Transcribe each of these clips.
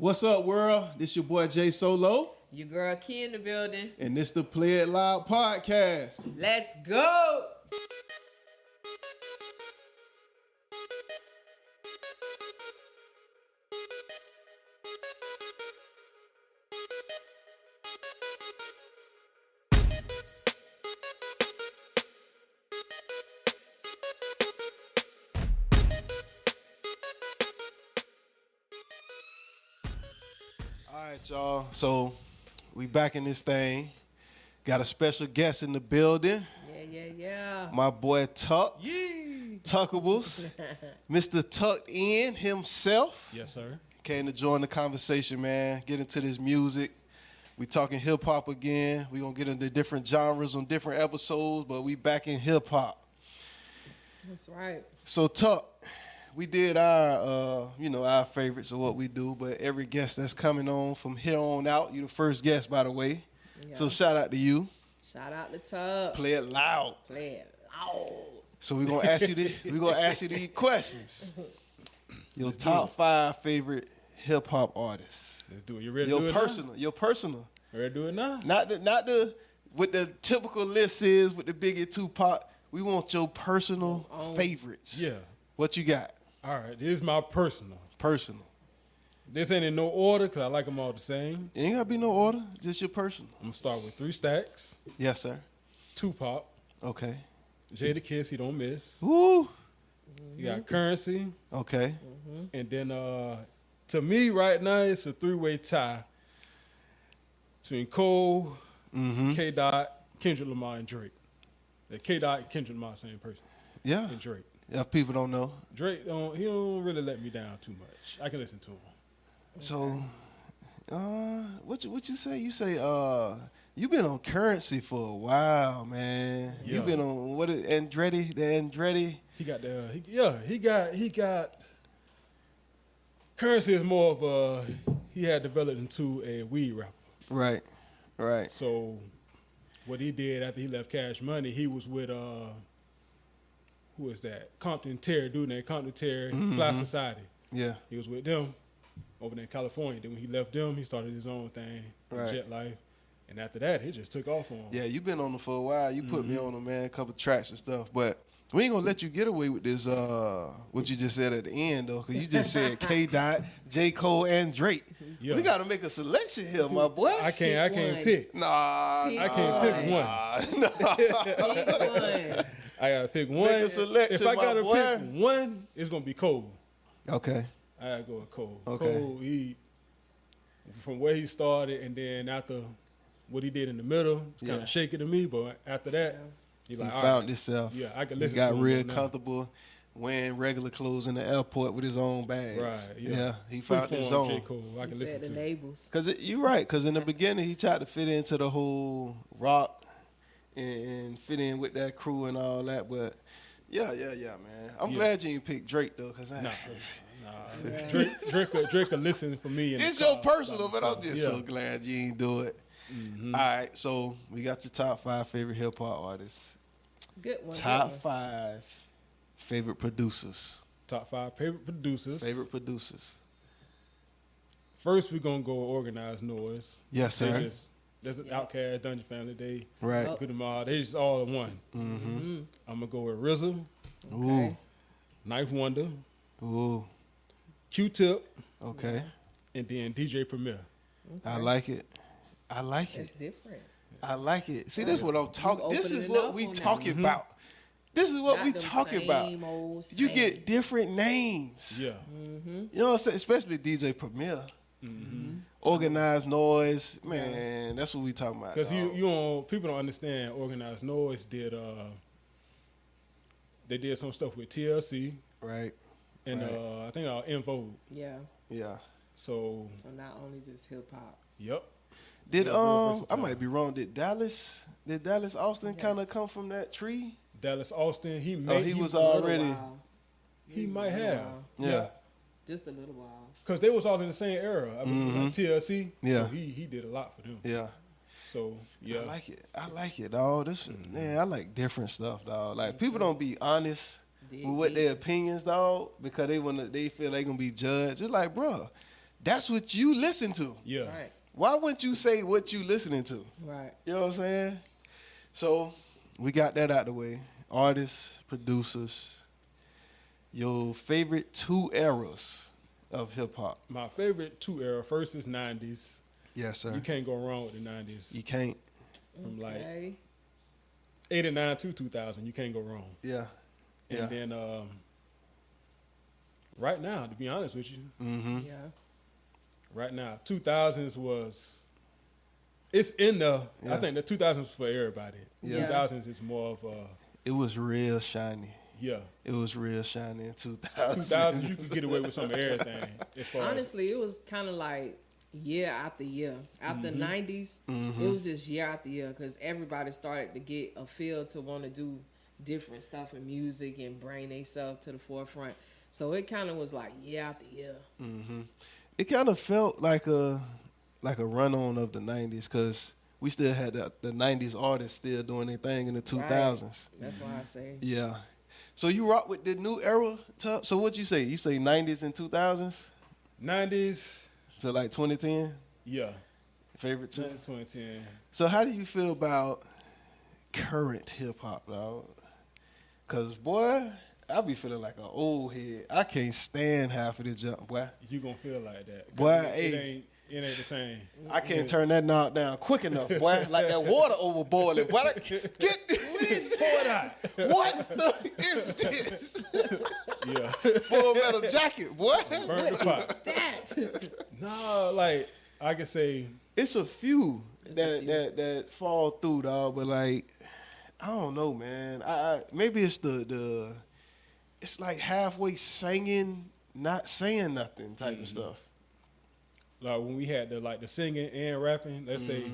What's up, world? This your boy Jay Solo. Your girl Key in the building. And this the Play It Loud podcast. Let's go! All right, y'all. So we back in this thing. Got a special guest in the building. Yeah. My boy Tuck. Yee. Tuckables. Mr. Tucked in himself. Yes, sir. Came to join the conversation, man. Get into this music. We talking hip hop again. We gonna get into different genres on different episodes, but we back in hip hop. That's right. So Tuck, we did our our favorites of what we do, but every guest that's coming on from here on out, you the first guest, by the way. Yeah. So shout out to you. Shout out to Tub. Play it loud. Play it loud. So we're gonna ask you these questions. Your top 5 favorite hip hop artists. Let's do it. You ready to do it now? Your personal. Ready to do it now? Not the what the typical list is with the Biggie Tupac. We want your personal favorites. Yeah. What you got? All right. This is my personal. Personal. This ain't in no order because I like them all the same. It ain't gotta be no order, just your personal. I'm going to start with 3 Stacks, Yes, sir. Tupac, Okay. Jada Kiss, he don't miss. Woo. You got Currency. Okay. And then to me right now, it's a 3-way tie between Cole, K-Dot, Kendrick Lamar, and Drake. K-Dot and Kendrick Lamar, same person. Yeah. And Drake. If people don't know. Drake, he don't really let me down too much. I can listen to him. So, what you say? You say you been on Currency for a while, man. Yeah. You been on Andretti, the Andretti. He got Currency is more of a, he had developed into a weed rapper. Right. So what he did after he left Cash Money, he was with who is that? Compton Terry, dude named Compton Terry, Fly Society. Yeah. He was with them over there in California. Then when he left them, he started his own thing, Jet Life. And after that, it just took off on him. Yeah, you been on them for a while. You put me on them, man, a couple tracks and stuff. But we ain't gonna let you get away with this, what you just said at the end, though, because you just said K-Dot, J. Cole, and Drake. Yeah. We gotta make a selection here, my boy. I can't pick. I can't pick one. Pick one. I gotta pick one. Make a selection, if I gotta my boy. pick one, it's gonna be Cole. Okay. I gotta go with Cole. Okay. Cole, he from where he started, and then after what he did in the middle, it's kind of shaky to me. But after that, he He found himself. Yeah, I can listen. He got to him real now. comfortable wearing regular clothes in the airport with his own bags. Right. Yeah. He found his J. own. Cole, I can He listen said the to. labels. You're right. Because in the beginning, he tried to fit into the whole rock and fit in with that crew and all that. But yeah, man. I'm glad you didn't pick Drake though, because Nah. Drake could listen for me. It's your personal, but I'm just so glad you ain't do it. All right, so we got your top 5 favorite hip hop artists. Good one. Top 5 favorite producers. Top 5 favorite producers. First, we're gonna go Organized Noise. Yes, sir. That's an Outkast, Dungeon Family. They Right. put them all. They just all in one. I'm gonna go with RZA, Ooh. Knife Wonder, Ooh. Q-Tip, Okay. and then DJ Premier. I like it. It's different. I like it. See, this is what I'm talking. You This is opening it what up we on talking that. about. This is what Not we them talking about. same old You same. get different names. Yeah. You know what I'm saying? Especially DJ Premier. Organized Noise. Man, that's what we talking about. Because dog. people don't understand. Organized Noise did they did some stuff with TLC Right. and Right. I think In Vogue. Yeah. Yeah. So So not only just hip hop. yep. Did Yeah, real I versatile. might be wrong. Did Dallas Austin kind of come from that tree? Dallas Austin, he was A little already. while. he might A little have. while. Yeah. Just a little while. Because they was all in the same era. I mean, like TLC. Yeah. So he did a lot for them. Yeah. So yeah. I like it, dog. This man, I like different stuff, dog. Like people don't be honest Dig with what their deep. opinions, dog, because they feel they gonna be judged. It's like, bro, that's what you listen to. Yeah. Right. Why wouldn't you say what you listening to? Right. You know what I'm saying? So we got that out the way. Artists, producers, your favorite 2 eras of hip hop. My favorite 2 era. First is 90s. Yes, sir. You can't go wrong with the 90s. You can't. From like Okay. 89 to 2000, you can't go wrong. Yeah. And then right now, to be honest with you, Yeah. right now, 2000s it's in the, Yeah. I think the 2000s for everybody. Yeah. 2000s is more of a, It was real shiny. yeah. It was real shiny in 2000. 2000s, you could get away with some of everything. As far Honestly, it was kind of like year after year. After Mm-hmm. 90s, it was just year after year because everybody started to get a feel to want to do different stuff in music and bring themselves to the forefront. So it kind of was like year after year. It kind of felt like a run on of the 90s because we still had the 90s artists still doing their thing in the 2000s. Right. That's why I say. Yeah. So you rock with the new era? So what you say? You say 90s and 2000s? 90s, To like 2010? yeah. Favorite two? 2010. So how do you feel about current hip-hop, dog? Because, boy, I be feeling like an old head. I can't stand half of this junk, boy. You gonna feel like that. 'Cause Boy, it hey. ain't the same. I can't turn that knob down quick enough, boy. Like that water overboiling. Boy, get Please pour it out. What the is this? Yeah. Full Metal Jacket, boy. Burn the pot. That. No, like I can say, It's a few It's that a few. that fall through, dog. But like, I don't know, man. I maybe it's it's like halfway singing, not saying nothing type of stuff. like when we had the singing and rapping, let's say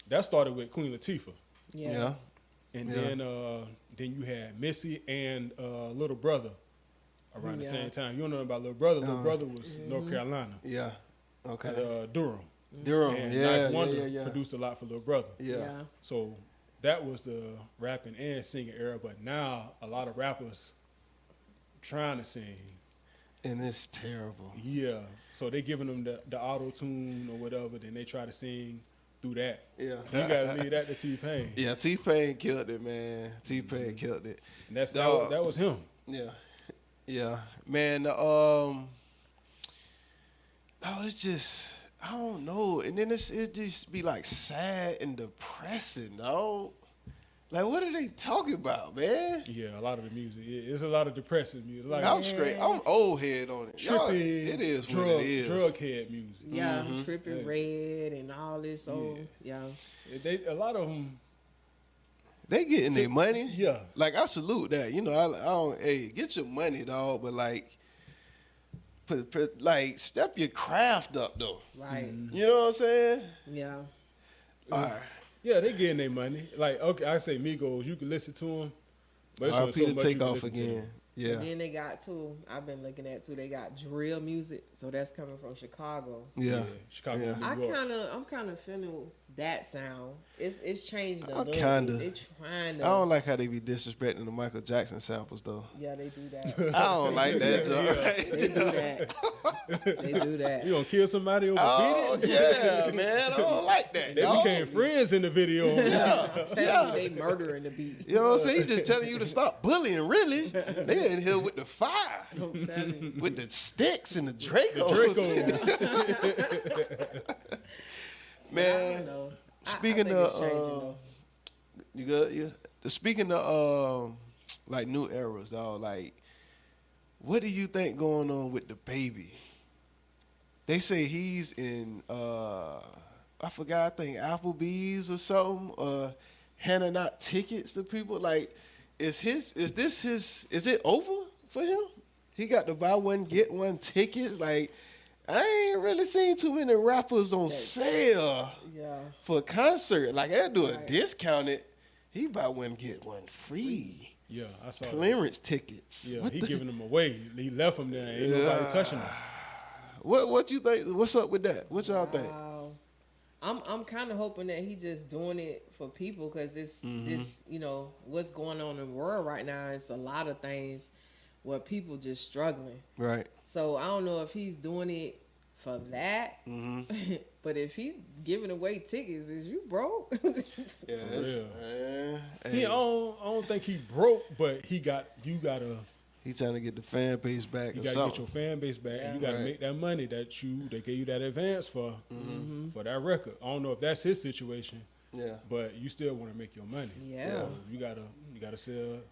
that started with Queen Latifah. Yeah. And Yeah. then you had Missy and Little Brother around the Yeah. same time. You don't know about Little Brother. Little Brother was North Carolina, Yeah. Okay. at, Durham. Durham. And Yeah. Knife Wonder Yeah. produced a lot for Little Brother. Yeah. So that was the rapping and singing era. But now a lot of rappers trying to sing. And it's terrible. Yeah. So they giving them the auto tune or whatever. Then they try to sing through that. Yeah. You gotta leave that to T-Pain. Yeah. T-Pain killed it, man. T-Pain killed it. And that Dog. was him. Yeah, yeah, man. It's just I don't know, and then it just be like sad and depressing, dog. Like, what are they talking about, man? Yeah, a lot of the music. It's a lot of depressing music. Like I'm straight. I'm old head on it. Y'all, trippy, it is what it is. drug head music. Yeah. Tripping Red and all this. So, yeah. A lot of them. They getting their money. Yeah. Like, I salute that. You know, I don't. Hey, get your money, dog. But like, like step your craft up though. Right. You know what I'm saying? Yeah. All right. Yeah, they getting their money. Like, okay, I say Migos, you can listen to them. But it's only RP so to much take you can off listen to again. them. Yeah. And then they got too. I've been looking at too. They got drill music, so that's coming from Chicago. Yeah. Chicago, Yeah. New York. I'm kind of feeling that sound. It's changed a I little kinda- bit. They trying to. I don't like how they be disrespecting the Michael Jackson samples though. Yeah, they do that. I don't like that, Joe. They do that. They do that. You gonna kill somebody over Oh beat it? yeah, man. I don't like that. They dog. became friends in the video. Yeah, I'm telling yeah. you, they murdering the beat. You know what I'm saying? He just telling you to stop bullying. Really, they in here with the fire, I'm telling you. with the sticks and the Dracos. Dracos. Man, I don't know. speaking I think it's of, changing, though. you good? Yeah. Speaking of like new eras, dog. Like, what do you think going on with the baby? They say he's in I forgot. I think Applebee's or something. Handing out tickets to people. Like, is it over for him? He got to buy one get one tickets. Like, I ain't really seen too many rappers on sale Yeah. for a concert. Like, they'll do a Right. discounted. He buy one get one free. Yeah, I saw that. Clearance tickets. Yeah, What he the- giving them away. He left them there. Ain't nobody touching them. What you think? What's up with that? What y'all think? Wow. I'm kind of hoping that he just doing it for people because this what's going on in the world right now. It's a lot of things where people just struggling. Right. So I don't know if he's doing it for that. Mm-hmm. But if he giving away tickets, is you broke? Yeah, For real. hey, I don't think he broke, but you gotta he trying to get the fan base back. You or gotta something. get your fan base back, and you Yeah. gotta Right. make that money that they gave you that advance for that record. I don't know if that's his situation, Yeah. but you still want to make your money. Yeah. So you gotta sell It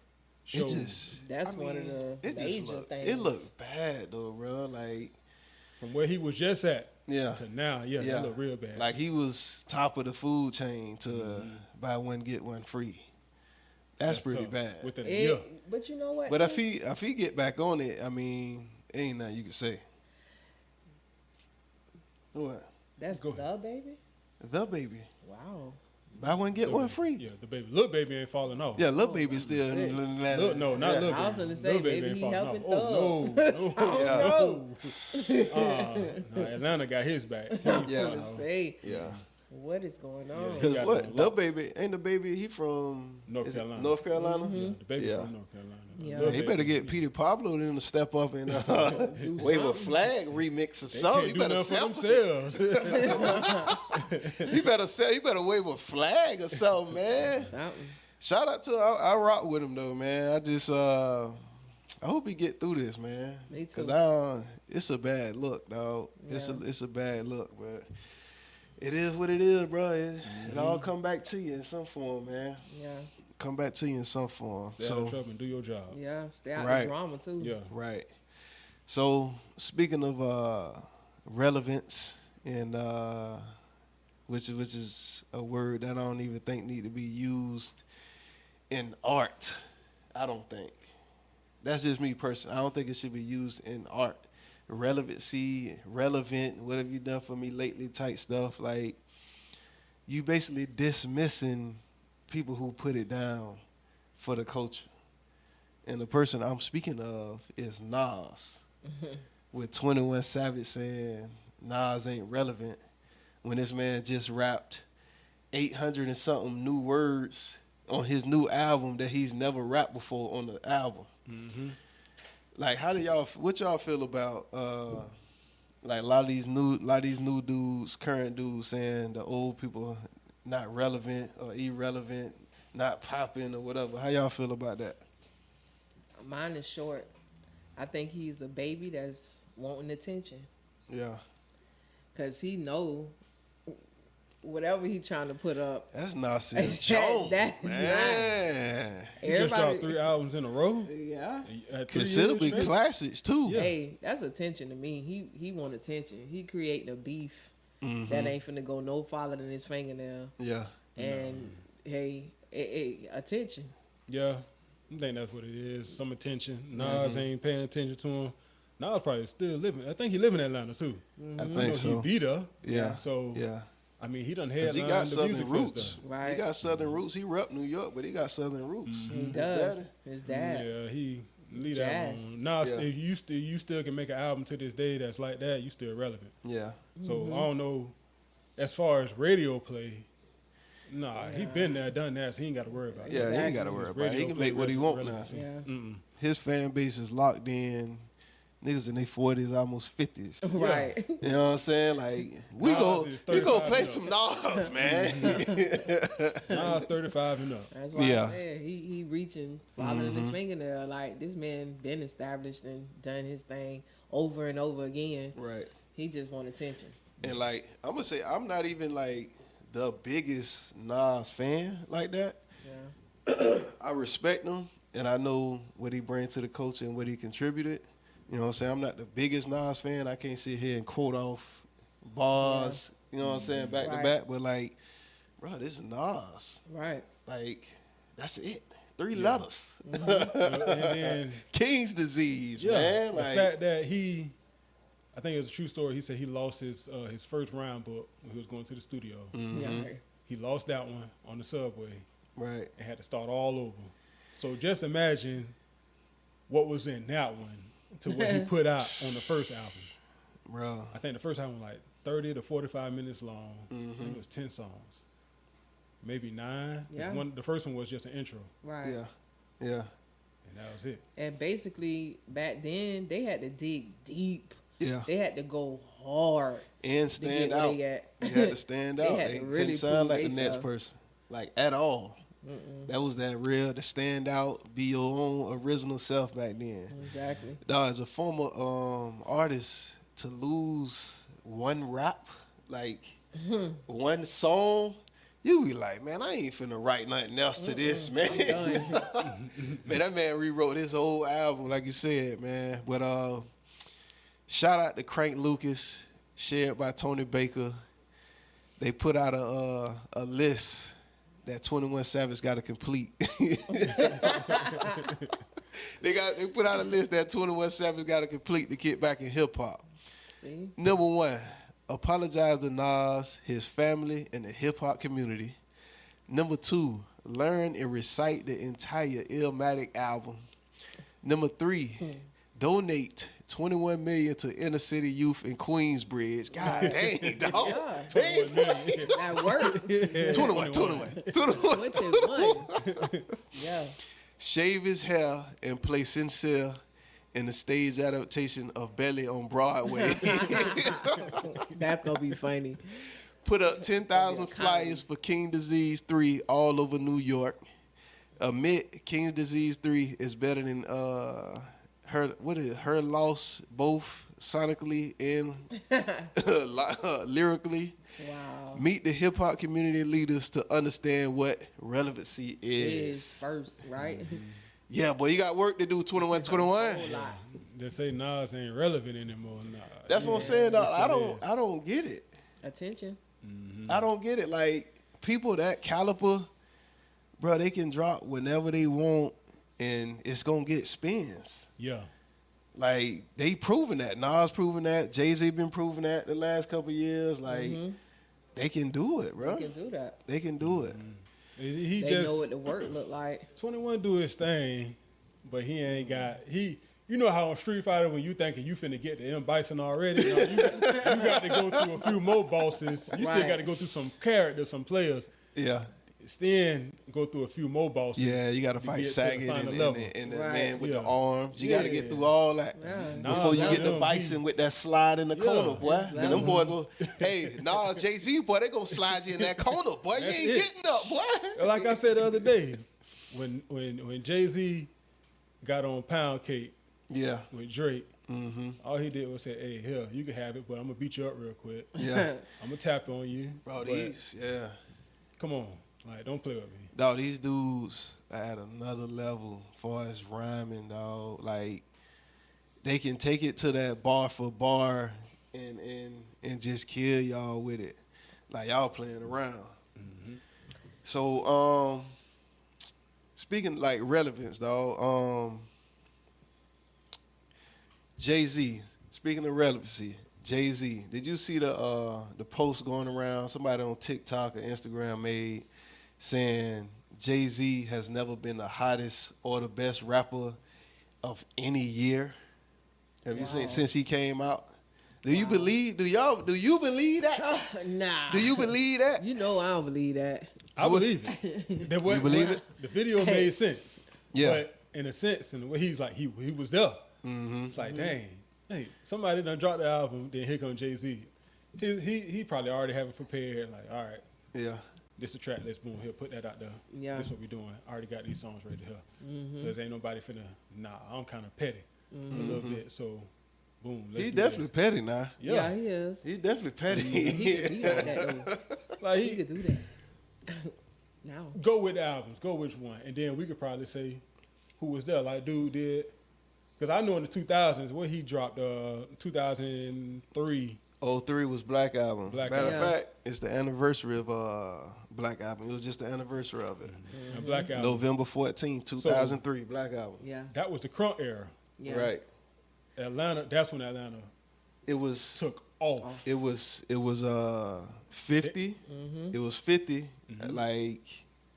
shows. just, That's one of the it just major look, things. It looked bad though, bro. Like, From where he was just at yeah, to now, yeah, Yeah. that look real bad. like he was top of the food chain to buy one get one free. That's pretty tough. bad. Within a It- year. But you know what? But too? if he get back on it, I mean, ain't nothing you can say. What? That's Go the baby. The baby. Wow. Buy one get one free. Yeah, the baby, little baby ain't falling off. Yeah, little baby still. Look, no, not little baby. I was gonna say, Lil Baby maybe ain't he falling helping off. Thug. Oh, Yeah. no, Atlanta got his back. Yeah. Say, Yeah. what is going on? Yeah. Because got what? no Little luck. baby, ain't the baby, he from North is it Carolina. North Carolina? Yeah, the baby Yeah. from North Carolina. Yeah. Lil He Baby. better get Peter Pablo then to step up and Do wave a something. flag remix or They something. can't You do better nothing for sample it. themselves. You better wave a flag or something, man. Something. Shout out to I rock with him though, man. I just I hope he get through this, man. Me too. Cause it's a bad look, dog. Yeah. It's a bad look, but it is what it is, bro. It all come back to you in some form, man. Yeah. Come back to you in some form. Stay out of trouble and do your job. Yeah. Stay out Right. the drama too. Yeah. Right. So speaking of relevance and which is a word that I don't even think need to be used in art. I don't think. That's just me personally. I don't think it should be used in art. Relevancy, relevant, what have you done for me lately type stuff. Like, you basically dismissing people who put it down for the culture. And the person I'm speaking of is Nas. With 21 Savage saying Nas ain't relevant when this man just rapped 800 and something new words on his new album that he's never rapped before on the album. Mm-hmm. Like, what y'all feel about like a lot of these new dudes, current dudes saying the old people not relevant or irrelevant, not popping or whatever. How y'all feel about that? Mine is short. I think he's a baby that's wanting attention Yeah. because he know whatever he trying to put up. That's Nasir That- Jones, that is man. He just dropped 3 albums in a row. Yeah. At 3 Considerably years straight. classics too. Yeah. Hey, that's attention to me. He want attention. He creating a beef Mhm. that ain't finna go no farther than his fingernail. Yeah. And hey, attention. Yeah, I think that's what it is. Some attention. Nas ain't paying attention to him. Nas probably still living. I think he live in Atlanta too. I You think know, so. he beat her. Yeah. So Yeah. I mean, he done 'Cause headlined he got the southern music roots. festival. Right. He got southern roots. He rep New York, but he got southern roots. He His does. daddy. His dad. Yeah, he lead Jazz. album. Nas, Yeah. if you still can make an album to this day that's like that, you still relevant. Yeah. So I don't know. As far as radio play, nah, he been there, done that, so he ain't got to worry about it. Yeah, he ain't Exactly. got to worry His about it. He radio can play make what he want now. relevancy. Yeah. Mm-mm. His fan base is locked in. Niggas in their 40s, almost 50s. Right. You know what I'm saying? Like, we Nas go is we go 35 play and some up. Nas, man. Nas 35 and up. That's why Yeah. I said he reaching farther than his fingernail. Like, this man been established and done his thing over and over again. Right. He just want attention. And like, I'm gonna say, I'm not even like the biggest Nas fan like that. Yeah. I respect him, and I know what he brings to the culture and what he contributed. You know what I'm saying? I'm not the biggest Nas fan. I can't sit here and quote off bars, you know what I'm saying, back to Right. back. But like, bro, this is Nas. Right. Like, that's it. 3 letters. And then King's disease, yeah, man. the Like, fact that I think it was a true story. He said he lost his first rhyme book when he was going to the studio. Yeah. He lost that one on the subway right. and had to start all over. So just imagine what was in that one to what he put out on the first album. Bro. I think the first album was like 30 to 45 minutes long. I think it was 10 songs, maybe 9. Yeah. The first one was just an intro, Right. Yeah. Yeah. and that was it. And basically, back then, they had to dig deep Yeah. They had to go hard And to stand get where out. they at. They had to stand They out. had They to couldn't really sound like the prove next theyself. person, like at all. That was that real to stand out, be your own original self back then. Exactly. Dog, as a former artist, to lose one rap, like one song, you be like, man, I ain't finna write nothing else to this, man. Man, that man rewrote his whole album, like you said, man. But shout out to Crank Lucas, shared by Tony Baker. They put out a list that 21 Savage got to complete. They put out a list that 21 Savage got to complete to get back in hip hop. See? Number 1, apologize to Nas, his family, and the hip hop community. Number 2, learn and recite the entire Illmatic album. Number 3, donate $21 million to inner city youth in Queensbridge. God dang, dog. Yeah. Dang, boy. That worked. 21. Yeah. Shave his hair and play Sincere in the stage adaptation of Belly on Broadway. That's going to be funny. Put up 10,000 flyers for King Disease 3 all over New York. Admit King Disease 3 is better than her loss, both sonically and lyrically. Wow. Meet the hip hop community leaders to understand what relevancy is. First, right? Yeah, boy, you got work to do. 21. They say Nas ain't relevant anymore. Nah. That's what I'm saying. Dog. I don't get it. Attention. I don't get it. Like people that caliber, bro, they can drop whenever they want, and it's gonna get spins. Yeah. Like they proving that. Nas proving that. Jay-Z been proving that the last couple of years. Like they can do it, bro. They can do that. They can do it. He They just know what the work look like. 21 do his thing, but he ain't got You know how on Street Fighter when you thinking you finna get the M Bison already, no, you got to go through a few more bosses. You still Right. got to go through some characters, some players. Yeah. Then go through a few more bosses. Yeah, you got to fight get to the Saget final and level. the Right. man with the Yeah. arms. You got to get Yeah. through all that Yeah. before you Nas get the levels. Bison with that slide in the Yeah. corner, boy. His And them boy levels. go, hey, Nas, Jay-Z, boy, they gonna slide you in that corner, boy. You That's ain't it. getting up, boy. Like I said the other day, when Jay-Z got on Pound Cake Yeah. with Drake, all he did was say, hey, here, you can have it, but I'm going to beat you up real quick. Yeah. I'm going to tap on you. Bro, but these, yeah. Come on. Like, don't play with me. Dog, these dudes are at another level as far as rhyming, dog. Like, they can take it to that bar for bar and just kill y'all with it. Like, y'all playing around. So, speaking like relevance, dog, Jay-Z, speaking of relevancy, Jay-Z, did you see the post going around, somebody on TikTok or Instagram made saying Jay-Z has never been the hottest or the best rapper of any year? Have you seen since he came out? Do you believe that? Nah. Do you believe that? You know I don't believe that. I believe it. You believe it? The video made sense. Yeah. But in a sense, in the way he's like, he was there. It's like, dang, hey, somebody done dropped the album, then here comes Jay-Z. He probably already have it prepared, like, all right, Yeah. this a track, let's boom, here, put that out there. Yeah. This what we doing. I already got these songs ready here. Because ain't nobody finna, I'm kind of petty a little bit, so boom. Let's He do definitely this. petty now. Yeah, he is. He definitely petty. He could be like that though. Like, He could do that. Now. go with the albums, go which one, and then we could probably say who was there. Like dude did, because I know in the 2000s what he dropped, 2003. 03 was Black Album. Black Matter Album. of fact, it's the anniversary of Black Album. It was just the anniversary of it. A Black Album. November 14th, 2003, Black Album. Yeah. That was the crunk era. Yeah. Right. Atlanta. That's when Atlanta It was took off. it was 50. It was 50 like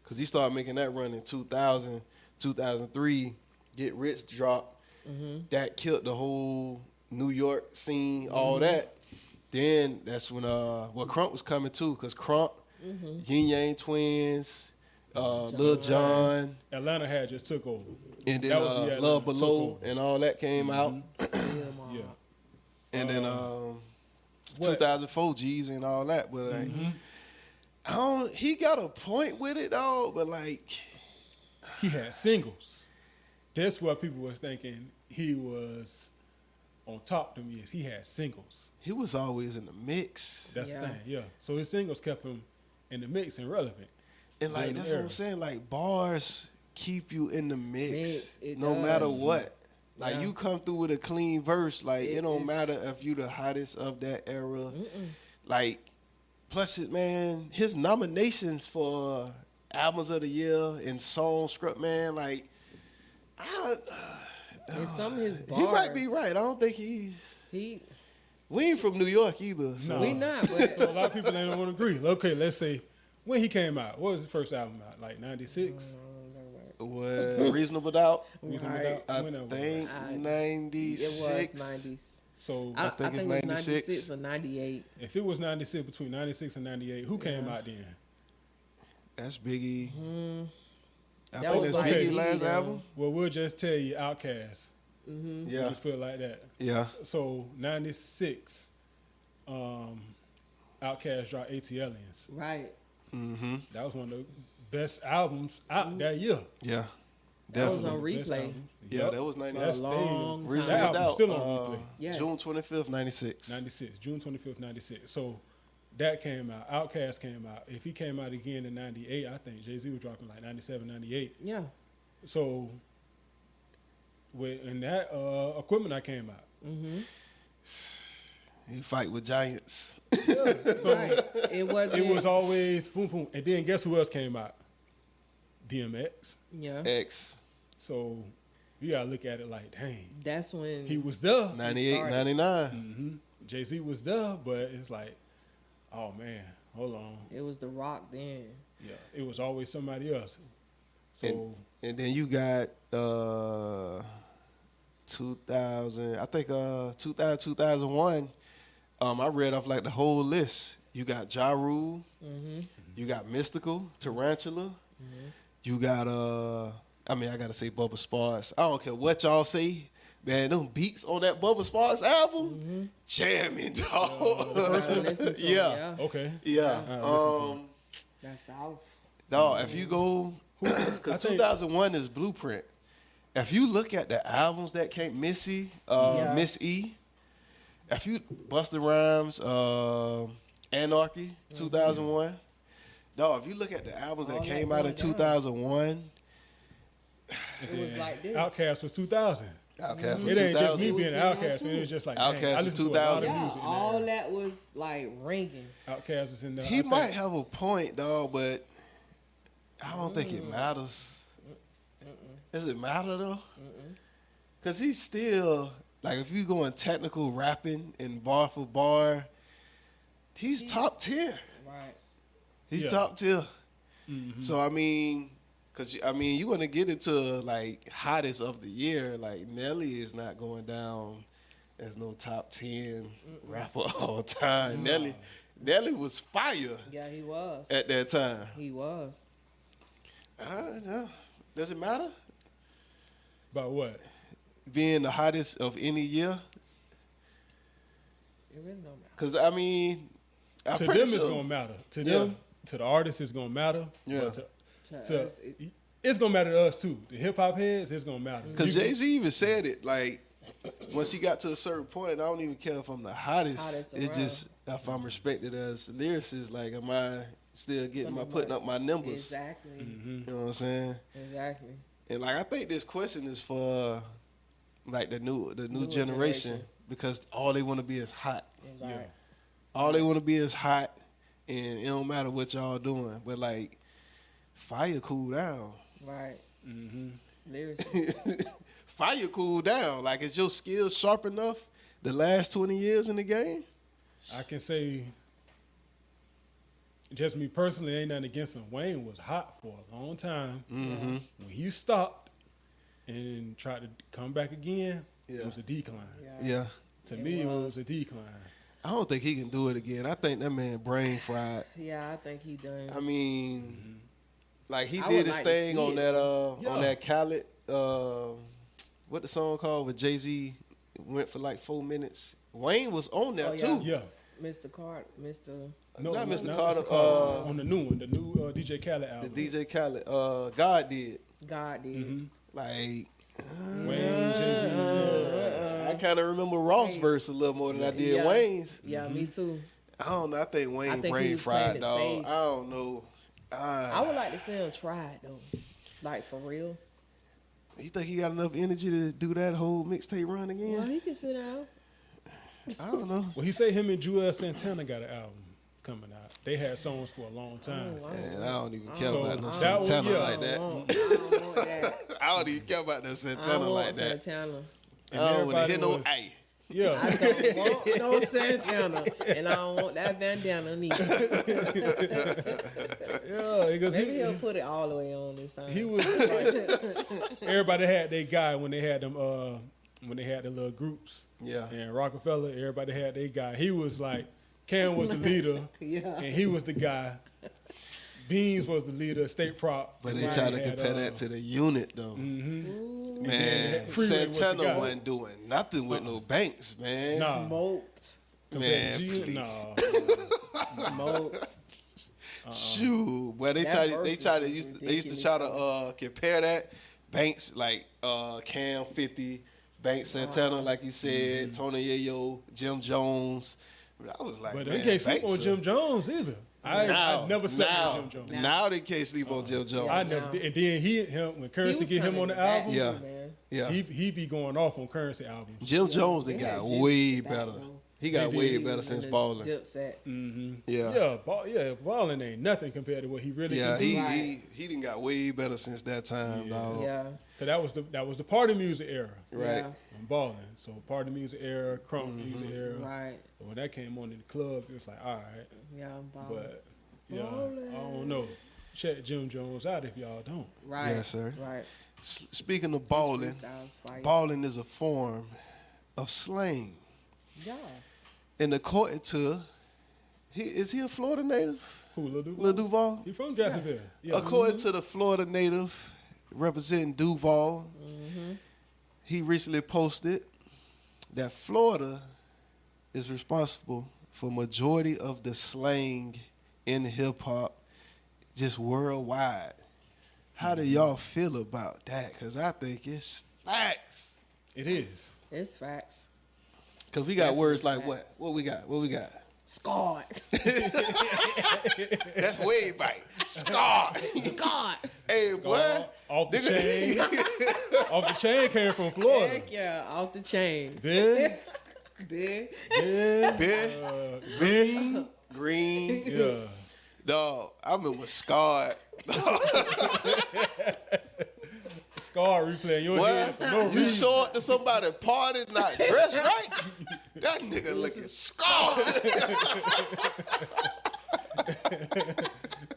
cuz he started making that run in 2000, 2003, Get Rich dropped. That killed the whole New York scene, all that. Then that's when Crump was coming too, cuz Crump, Yin Yang Twins, Lil Jon, Atlanta had just took over. and then That was the Atlanta Love took Below over. and all that came out. Yeah. And then What? 2004 G's and all that. But like, I don't. He got a point with it, though. But like, He had singles. That's what people was thinking he was on top of them years. He had singles. he was always in the mix. That's Yeah. the thing, yeah. So his singles kept him in the mix and relevant. And like During the that's what I'm era. saying. Like bars keep you in the mix, It no does. matter what. Like Yeah. you come through with a clean verse. Like it don't is- matter if you the hottest of that era. Like plus it, man. His nominations for albums of the year and song script, man. Like And some of his bars. he might be right. I don't think he. He We ain't from New York either. So. No. we not, but So a lot of people ain't want to agree. Okay, let's say when he came out. What was his first album out? Like 96? What Reasonable Doubt? Reasonable Right. Doubt? I When that was? think I- it 96. was 90s. So I think think it's it was 96. 96 or 98. if it was 96, between 96 and 98, who came out then? That's Biggie. I That think was that's like Biggie's Biggie, last though. album. Well, we'll just tell you Outkast. Yeah, Just put it like that. yeah. So 96, Outkast dropped ATLians. Right. That was one of the best albums out that year. Yeah, That was definitely. on Best replay. albums. Yeah, Yup. that was 90. For a That's long time. Reasonable That album's Doubt. still on replay. Yes. June 25th, 96. 96, June 25th, 96. So that came out. Outkast came out. If he came out again in 98, I think Jay-Z was dropping like 97, 98. Yeah. So when that equipment I came out. He fight with giants. Right. It wasn't. It was always boom, boom. And then guess who else came out? DMX. Yeah. X. So you got to look at it like, dang, That's when he was there. 98, started. 99. Jay-Z was there, but it's like, oh, man, hold on. it was The Rock then. Yeah, it was always somebody else. So And then you got 2000, I think 2000, 2001. I read off like the whole list. You got Ja Rule. You got Mystical, Tarantula. You got I mean, I gotta say Bubba Sparks. I don't care what y'all say. Man, them beats on that Bubba Sparks album, jamming, dog. Gotta listen to it, Yeah. okay. Yeah. listen That's South. Dog, if you go, I because think- 2001 is Blueprint. If you look at the albums that came, Missy, Yeah. Miss E, if you Busta Rhymes, Anarchy, 2001. Dog, if you look at the albums that All that came out in going down. 2001, It was like this. Outkast was 2000. Outkast was It ain't just 2000. me It was being an in there Outkast, too. man. It was just like, Outkast dang, I was listened to a lot of 2000. Yeah, music in all there. that was like ringing. Outkast was in there. He I think- might have a point, dog, but I don't think it matters. Does it matter though? Because he's still like, if you going technical rapping and bar for bar, he's top tier. Right. He's Yeah. top tier. So I mean, you want to get into like hottest of the year. Like Nelly is not going down as no top 10 rapper all time. Nelly was fire Yeah, he was. at that time. He was. I don't know. Does it matter About what? being the hottest of any year? It really don't matter. Because I mean, I'm To pretty them, sure. it's gonna matter. To Yeah. them, to the artists, it's gonna matter. Yeah. But To to- us, it's gonna matter to us too. The hip hop heads, it's gonna matter. Because You- Jay-Z even said it, like, once he got to a certain point, I don't even care if I'm the hottest. Hottest It's around. just if I'm respected as a lyricist, like, am I still getting Something putting like- up my numbers? exactly. You know what I'm saying? Exactly. And like, I think this question is for like the new Newer generation, generation. because all they want to be is hot. Right. Yeah. All they want to be is hot, and it don't matter what y'all doing. But like, fire cool down. Right. Mm-hmm. Lyricist. Fire cool down. Like, is your skills sharp enough the last 20 years in the game? I can say, just me personally, ain't nothing against him. Wayne was hot for a long time. Mm-hmm. When he stopped and tried to come back again, Yeah. it was a decline. Yeah. Yeah. To It me, it was. was a decline. I don't think he can do it again. I think that man brain fried. Yeah, I think he done. I mean, like, he I did would his like to thing see on it. that Yeah. on that Khaled what the song called with Jay-Z went for like 4 minutes Wayne was on there Oh, yeah. too. Yeah. Mr. Carter, Mr. Not Mr. not Carter. On the new one, the new DJ Khaled The album. DJ Khaled. God did. God did. Mm-hmm. Like, Wayne, Jay-Z. I kind of remember Ross' verse a little more than I did Yeah. Wayne's. Yeah, me too. I don't know. I think Wayne I think he brain was fried, playing it dog. safe. I don't know. I would like to see him try it though, like for real. You think he got enough energy to do that whole mixtape run Well, again? he can sit down. I don't know. Well, he said him and Joel Santana got an album coming out. They had songs for a long time. Man, I don't even care So about no that one, Santana yeah. like that. I don't want that. I don't even care about no I Santana don't like want that. Santana. And I don't want to everybody hear no was- A. Yeah. I don't want no Santana, and I don't want that bandana neither. Yeah, because Maybe he'll put it all the way on this time. he was like, everybody had their guy when they had them when they had the little groups. Yeah. And Rockefeller, everybody had their guy. He was like, Cam was the leader, Yeah. and he was the guy. Beans was the leader, State Prop. But they Right. try to Had, compare that to the unit, though. Mm-hmm. Man, Freeway was the Santana guy. wasn't doing nothing with no banks, man. Nah. Smoked. Man, G- please. nah. Smoked. Shoot, well they That try verse to was they used to try to compare that Banks like Cam 50, Banks Santana like you said, Tony Yayo, Jim Jones. But I was like, But man, they can't sleep Banks on Jim Jones either. I never slept on Jim Jones. Now they can't sleep on Jim Jones. I never did. And then him when Currency get him on the album, Yeah. Man. Yeah, he be going off on Currency albums. Jim Jones They they had got Jim way back, better. though. He got They way did. better since balling. Dipset. Yeah. Balling ain't nothing compared to what he really Yeah, can do. he didn't got way better since that time, dog. Yeah. Cause that was the party music era. Right. Yeah. And balling. So party music era, crunk music era. Right. But when that came on in the clubs, it was like, all right. Yeah. Ball. But yeah, Ballin'. I don't know. Check Jim Jones out if y'all don't. Right. Yes, sir. Right. Speaking of balling, Freestyles fight. balling is a form of slang. Yes. And according to, is he a Florida native? Who, Lil Duval? Lil Duval? He from Jacksonville. Yeah. According to the Florida native representing Duval, he recently posted that Florida is responsible for majority of the slang in hip hop just worldwide. How do y'all feel about that? Because I think it's facts. It is. It's facts. Because we got Definitely words like fact. what? What we got? What we got? Scarred. That's way bite. Scar. Scarred. Hey, boy. Off the Nigga. chain. Off the chain came from Florida. Heck yeah. Off the chain. Big. Big. Big. Big. Green. Yeah. Dog, I remember Scarred. Scar replaying your What? head for no You reason. show up to somebody party not dressed right? That nigga looking scarred.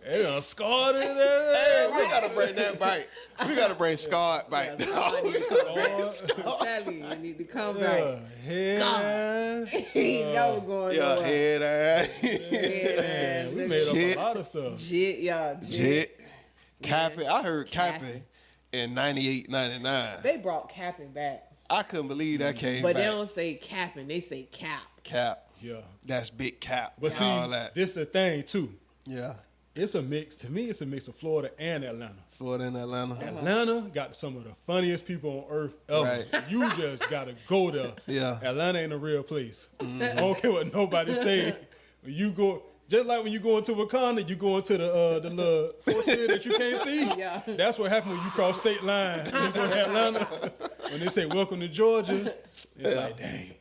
Hey, done scarred in Hey, there. we gotta bring that bite. We gotta bring Scarred bite. Yeah, Scarred need to come back. I'm telling you, you need to come back. Head. He never going Yeah, nowhere. head ass. Man, we made up Shit. a lot of stuff. Jit, yeah, jit. Jit. Capping. I heard capping in 98, 99. They brought capping back, I couldn't believe that came but back. they don't say capping. They say cap. Cap. Yeah. That's big cap. But see, all that. this the thing too. Yeah. It's a mix. To me, it's a mix of Florida and Atlanta. Florida and Atlanta. Atlanta got some of the funniest people on earth ever. Right. You just gotta go there. Yeah. Atlanta ain't a real place. I don't care what nobody say. When you go, just like when you go into Wakanda, you go into the little forest that you can't see. Yeah. That's what happened when you cross state line. You go to Atlanta. When they say welcome to Georgia, it's like dang.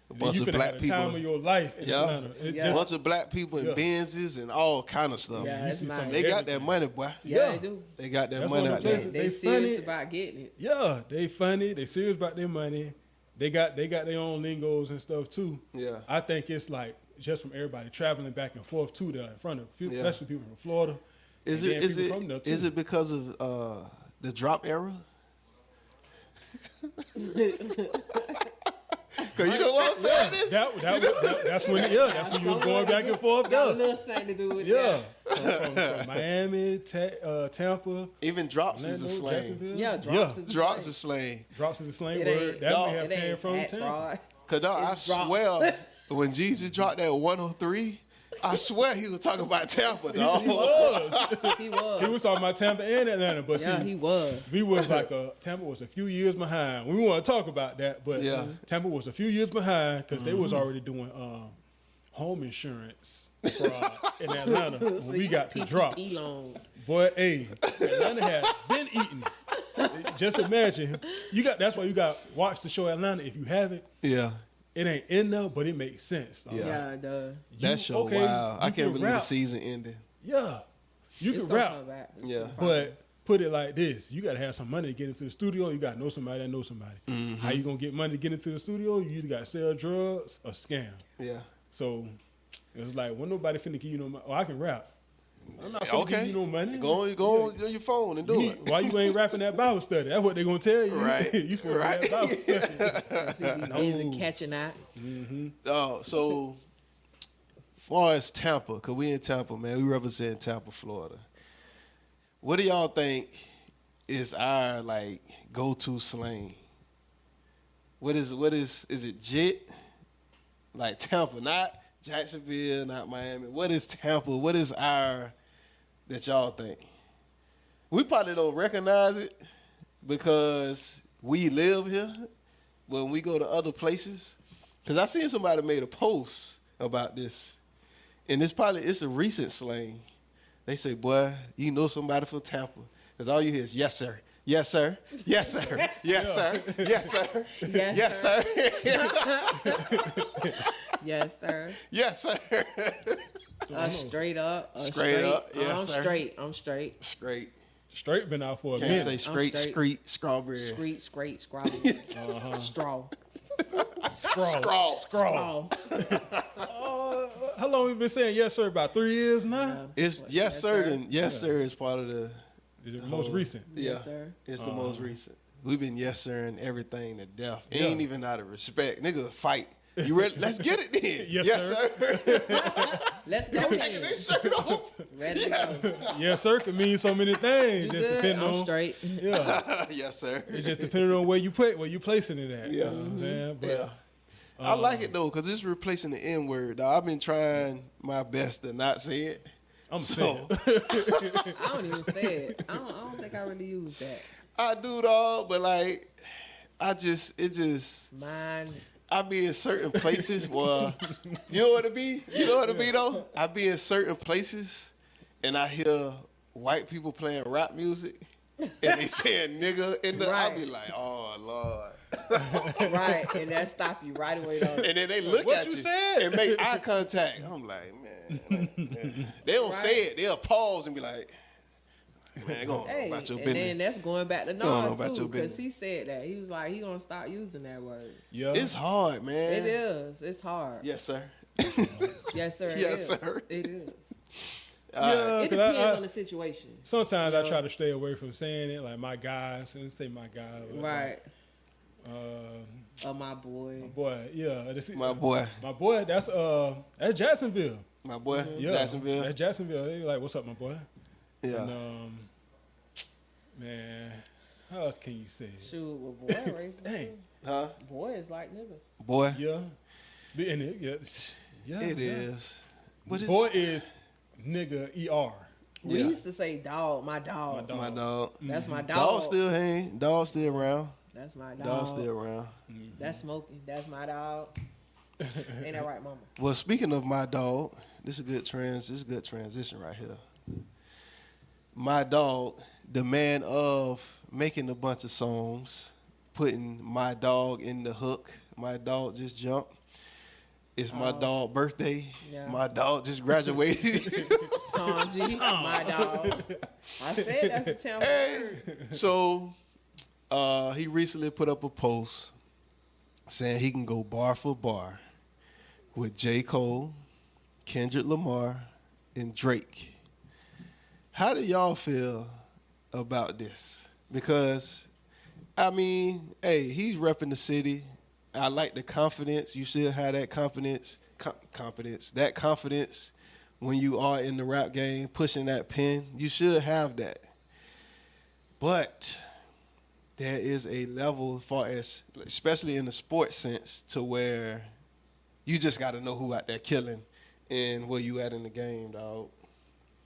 A bunch you of finna black have the people. time of your life in Yeah. Atlanta. It Yeah. A just- bunch of black people in Yeah. Benzes and all kind of stuff. Yeah, you that's see nice. some of They got that everything. money, boy. Yeah, Yeah. they do. They got that That's money one of out the there. places They They serious funny. about getting it. Yeah, they funny. They serious about their money. They got their own lingos and stuff too. Yeah. I think it's like just from everybody traveling back and forth to there in front of people, Yeah. especially people from Florida. Is and it then is people it from there, too. is it because of the drop era? Cause you know what I'm saying? This? That's when that's when you was going back and forth Got a there. little something to do with Yeah, that. from Miami, Tampa, Even drops is Orlando, a slang. Jacksonville. Yeah, drops Yeah. is a Drops slang. is slang. Drops is a slang It word. ain't- That No, may have It came ain't from tax Tampa. fraud. Cause I It's drops. swear, when Jesus dropped that 103, I swear he was talking about Tampa, dog. He was. He was. He was talking about Tampa and Atlanta, but Yeah, see, he was. we was Tampa was a few years behind. We want to talk about that, but Yeah. Tampa was a few years behind because they was already doing home insurance fraud in Atlanta when we got to drop. PPP loans. Boy, hey, Atlanta had been eating. Just imagine, that's why you got watch the show Atlanta. If you haven't, Yeah. it ain't in there, but it makes sense. Dog. Yeah. Yeah, duh. That show, wow. I can't believe the season ended. Yeah, you It's can gonna rap, come back. It's Yeah. gonna come but put it like this: you got to have some money to get into the studio. You got to know somebody that knows somebody. How you gonna get money to get into the studio? You either got to sell drugs or scam. Yeah. So it was like, when nobody finna give you no money. Oh, I can rap. I'm not finna give you no money. Go on your phone and do it. Why you ain't rapping that Bible study? That's what they gonna tell you. Right. You supposed to rap Bible study. See, we busy catching that. So, far as Tampa, because we in Tampa, man, we represent Tampa, Florida. What do y'all think is our, like, go-to slang? What is it JIT? Like Tampa, not Jacksonville, not Miami. What is Tampa? What is our, that y'all think? We probably don't recognize it because we live here. When we go to other places, because I seen somebody made a post about this, and it's a recent slang. They say, boy, you know somebody from Tampa, because all you hear is yes sir, yes sir, yes sir, yes sir, yes sir, yes sir, Yes, sir. yes sir, Straight up. Straight up, yes, I'm sir. straight. I'm straight. straight. Straight been out for a Can't minute. say straight, straight. street, strawberry. Screet, scrabble. Straw. Scrawl. Straw. How long we been saying yes sir? About 3 years now. It's yes sir, and yes sir is part of the. The most recent. Yeah, Yes, sir. it's the most recent. We've been yes sir and everything to death. Yeah. Ain't even out of respect. Nigga, fight. You ready? Let's get it then. Yes, sir. Let's go. Taking then. this shirt off. Ready to go. Yes sir can mean so many things. You Just good? depending I'm on straight. Yeah. Yes, sir. It just depending on where you placing it at. You know what I'm saying? But Yeah. I like it though, because it's replacing the N word. I've been trying my best to not say it. I'm So saying. I don't even say it. I don't think I really use that. I do dog, but like I be in certain places where you know what it be? You know what it be though? I be in certain places and I hear white people playing rap music and they saying nigga in the I be Right. like, oh Lord. Right, and that stop you right away though. And then they look What at you you said? and make eye contact. I'm like, man. They don't say it. They'll pause and be like, man, go on Hey, about your and business. then that's going back to Go on Nas about too, your because business. he said that he was like he gonna stop using that word. Yeah. It's hard, man. It is. It's hard. Yes, sir. Yes, sir. It Yes, is. sir. It is. Yeah, It 'cause depends I- on the situation. sometimes You I know? try to stay away from saying it, like my guys. And say my guy. but, Right. Uh, My boy. boy, yeah. My boy. My boy. That's Jacksonville. My boy. Yeah, Jacksonville. At Jacksonville. They like, what's up, my boy? Yeah. And, man, how else can you say it? Shoot, well, boy, racist. Dang. Huh? Boy is like nigga. Boy. Yeah. And yeah. It is. What is Boy is nigga ER. We Yeah. used to say dog, my dog. My my dog? That's my dog. Dog still hang. Dog still around. That's my dog. Dog still around. That's Smokey. That's my dog. Ain't that right, mama? Well, speaking of my dog, this is a good transition right here. My dog, the man of making a bunch of songs, putting my dog in the hook. My dog just jumped. It's my dog birthday. Yeah. My dog just graduated. Tom G, my dog. I said that's a Tampa word. So he recently put up a post saying he can go bar for bar with J. Cole, Kendrick Lamar, and Drake. How do y'all feel about this? Because, I mean, hey, he's repping the city. I like the confidence. You should have that confidence. That confidence when you are in the rap game, pushing that pen. You should have that. But there is a level, as far as especially in the sports sense, to where you just got to know who out there killing and where you at in the game, dog.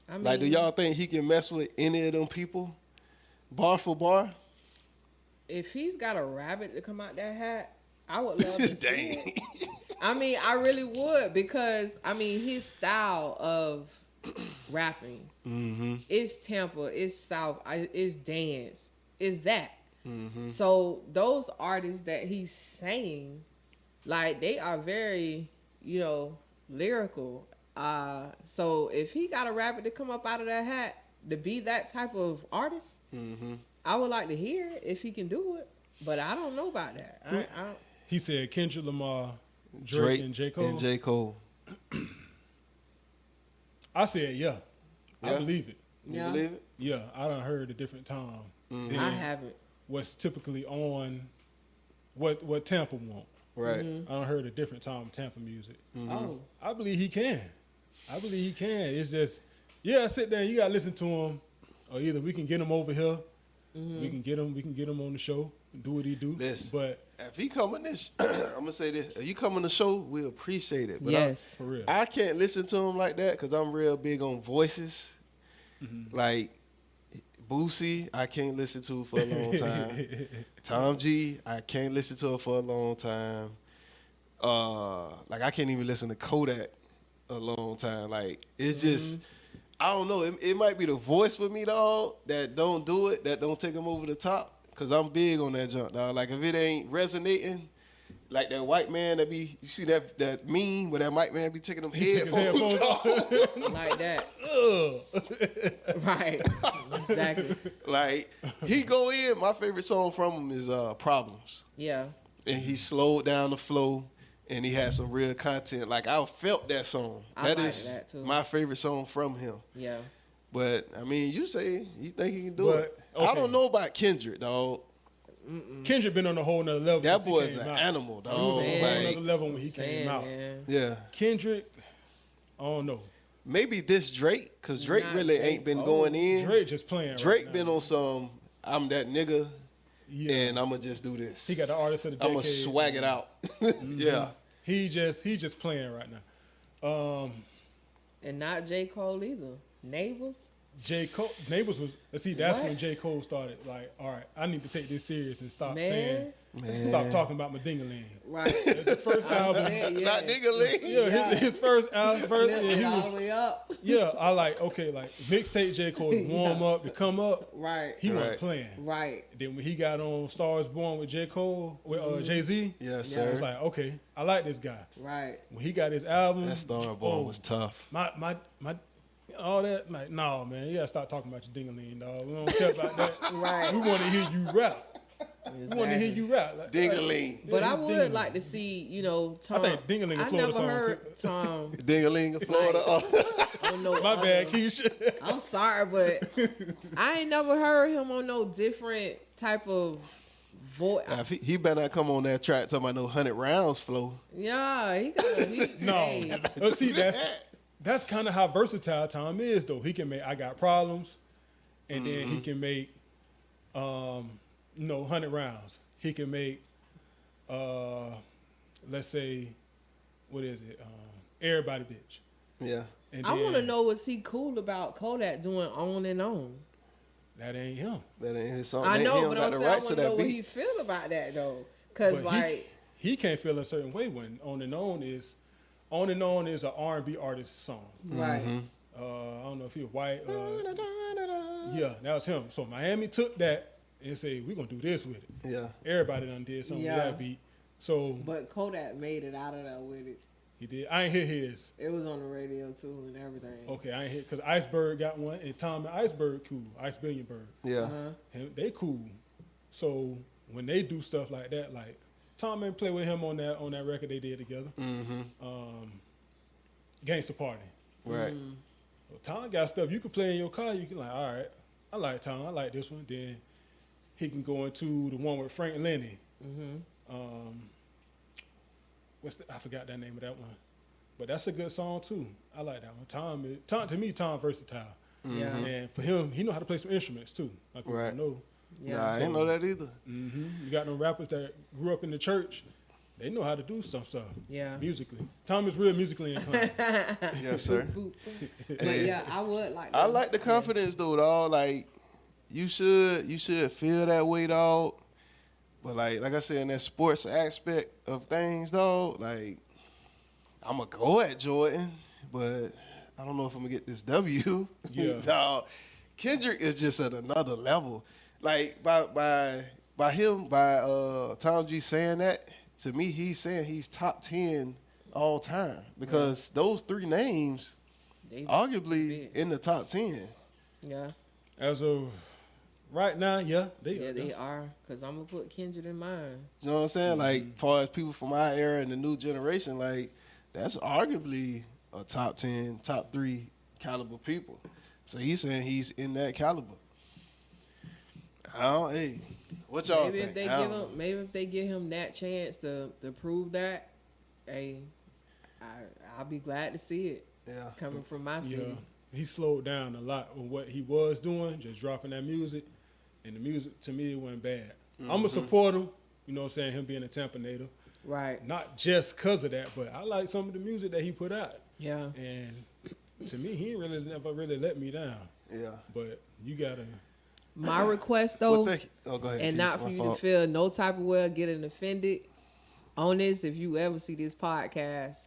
I mean, Like, do y'all think he can mess with any of them people, bar for bar? if he's got a rabbit to come out that hat, I would love to see Dang. it. I mean, I really would, because I mean, his style of rapping, it's Tampa, it's South, it's dance, it's that. So those artists that he's saying, like, they are very, lyrical. So if he got a rabbit to come up out of that hat to be that type of artist, I would like to hear it if he can do it. But I don't know about that. I don't. He said Kendrick Lamar, Drake and J. Cole. And J. Cole. I said, yeah. I Yeah? believe it. You Yeah. believe it? Yeah, I done heard a different time than I haven't. what's typically on what Tampa want. Right. I done heard a different time of Tampa music. Oh, I believe he can. It's just, I sit there, you gotta listen to him, or either we can get him over here, we can get him on the show, do what he do. Listen. But If he come on this, I'm gonna say this: if you come on the show, we appreciate it. But yes. for real, I can't listen to him like that because I'm real big on voices. Like Boosie, I can't listen to for a long time. Tom G, I can't listen to it for a long time. Like I can't even listen to Kodak a long time. Like it's just, I don't know. It might be the voice for me, dog, that don't do it, that don't take him over the top. Cause I'm big on that junk, dog. Like if it ain't resonating, like that white man that be, you see that meme where that white man be taking them headphones off. Like that. Right. Exactly. Like he go in. My favorite song from him is "Problems," Yeah. and he slowed down the flow, and he had some real content. Like I felt that song. I That like is that, too. my favorite song from him. Yeah. But I mean, you say you think he can do But, it. okay. I don't know about Kendrick, dog. Kendrick been on a whole nother level. That since he boy is came an out. animal, He dog. was on a whole Like, nother level when he Saying, came out. man. yeah. Kendrick, I don't know. Maybe this Drake, because Drake Not really Drake. ain't been Oh, going in. Drake just playing. Drake right been now. on some, I'm that nigga, Yeah. and I'm going to just do this. He got the artist of the I'm decade. going to swag it out. Yeah. He just playing right now. And not J. Cole either. Neighbors. J. Cole, Neighbors was. See, that's What? when J. Cole started. Like, all right, I need to take this serious and stop Man. saying, stop talking about my ding-a-ling. Right. The first album, Not nigga Lee. yeah, his first album, Flip yeah, it he all was. the way up. Yeah, I like mixtape J. Cole to warm up, to come up. Right. He wasn't Right. playing. Right. Then when he got on Stars Born with J. Cole, with Jay-Z, Yes, I sir. was like, okay, I like this guy. Right. When he got his album, That Starborn was tough. my all that, like, no, man, you gotta stop talking about your ding-a-ling, dog. We don't care about that. Right. We want to hear you rap. We want to hear Exactly. you rap. Like, Ding-a-ling. But yeah, I would ding-a-ling. like to see, Tom. I think Ding-a-ling a I Florida never song, heard too. Tom. Ding-a-ling in Florida. on no My bad, other- Keisha. I'm sorry, but I ain't never heard him on no different type of voice. Now, if he better not come on that track talking about no 100 rounds flow. Yeah, he got No, hey, but see, that's kind of how versatile Tom is, though. He can make I Got Problems, and then he can make 100 rounds. He can make let's say, what is it? Everybody Bitch. Yeah. And I then, want to know what's he cool about Kodak doing on and on. that ain't him. That ain't his song. I He know, don't but got I'm the saying I rights want to to know that what beat. he feel about that though, because But like he can't feel a certain way when On and On is an R&B artist song. right, I don't know if he was white. Yeah, that was him. So Miami took that and said, we're going to do this with it. Yeah. Everybody done did something Yeah. with that beat. So but Kodak made it out of there with it. he did. I ain't hear his. It was on the radio too and everything. Okay, I ain't hear, because Iceberg got one, and Tom and Iceberg cool. Ice Billion Bird. Yeah. They cool. So when they do stuff like that, like Tom and play with him on that record they did together. Gangsta Party. Right. Well, Tom got stuff you can play in your car. You can like, all right, I like Tom. I like this one. Then he can go into the one with Frank Lenny. I forgot that name of that one, but that's a good song too. I like that one. Tom to me, Tom versatile. Yeah. And for him, he know how to play some instruments too. Like people Right. know. Yeah. Nah, I didn't know that either. You got them rappers that grew up in the church. They know how to do some stuff. Yeah. Musically. Tom is real musically inclined. Yes, sir. Boop, boop. But yeah, I would like. I like the confidence though, dog. Like you should feel that way, dog. But like I said, in that sports aspect of things, dog, like I'm gonna go at Jordan, but I don't know if I'm gonna get this W. Yeah. Dog, Kendrick is just at another level. Like by Tom G saying that, to me, he's saying he's top 10 all time because those three names They arguably big. in the top 10. Yeah. As of right now, They are. Because I'm going to put Kendrick in mine. You know what I'm saying? Like, as far as people from our era and the new generation, like, that's arguably a top 10, top 3 caliber people. So he's saying he's in that caliber. Hey, what y'all Maybe think? if they give him that chance to prove that, hey, I'll be glad to see it Yeah. coming from my city. Yeah. He slowed down a lot on what he was doing, just dropping that music. And the music, to me, it wasn't bad. I'm going to support him, you know what I'm saying, him being a Tampa native. Right. Not just because of that, but I like some of the music that he put out. Yeah. And to me, he never really let me down. Yeah. But you got to... My request, though, Well, thank you. Oh, go ahead. and Keith. not for My you fault. to feel no type of way or getting offended on this if you ever see this podcast,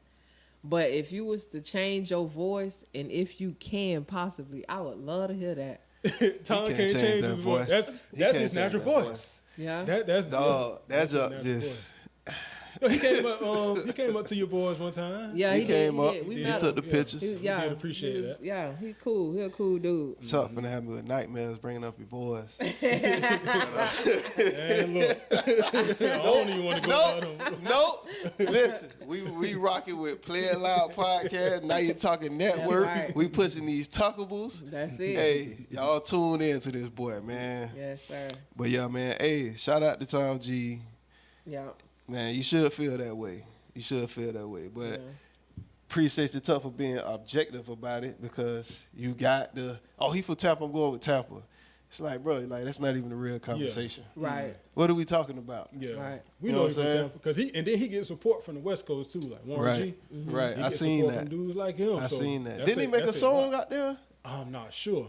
but if you was to change your voice, and if you can possibly, I would love to hear that. Tom He can't change that his voice. He That's can't his change natural that voice. Yeah. That's Dog, that's his just natural voice. No, he came up to your boys one time. Yeah, He he did. came up. He, did. We He met took him. the pictures. We did appreciate that. Yeah, he cool. He a cool dude. Tough finna have me with nightmares bringing up your boys. And look, I don't even want to go down on Nope. Listen, we rocking with Play It Loud podcast. Now you're talking network. right. We pushing these tuckables. That's it. Hey, y'all tune in to this boy, man. Yes, sir. But yeah, man. Hey, shout out to Tom G. Yeah. Man, you should feel that way. You should feel that way. But Yeah. appreciate you tough for being objective about it because you got he for Tampa, I'm going with Tampa. It's like, bro, like that's not even a real conversation. Right. What are we talking about? Yeah, Right. we You know know what he's I'm from saying? Tampa because he gets support from the West Coast too, like Warren G. Right. He I gets seen support that. from dudes like him. I so seen that. that's Didn't he make a that's song rock. out there? I'm not sure.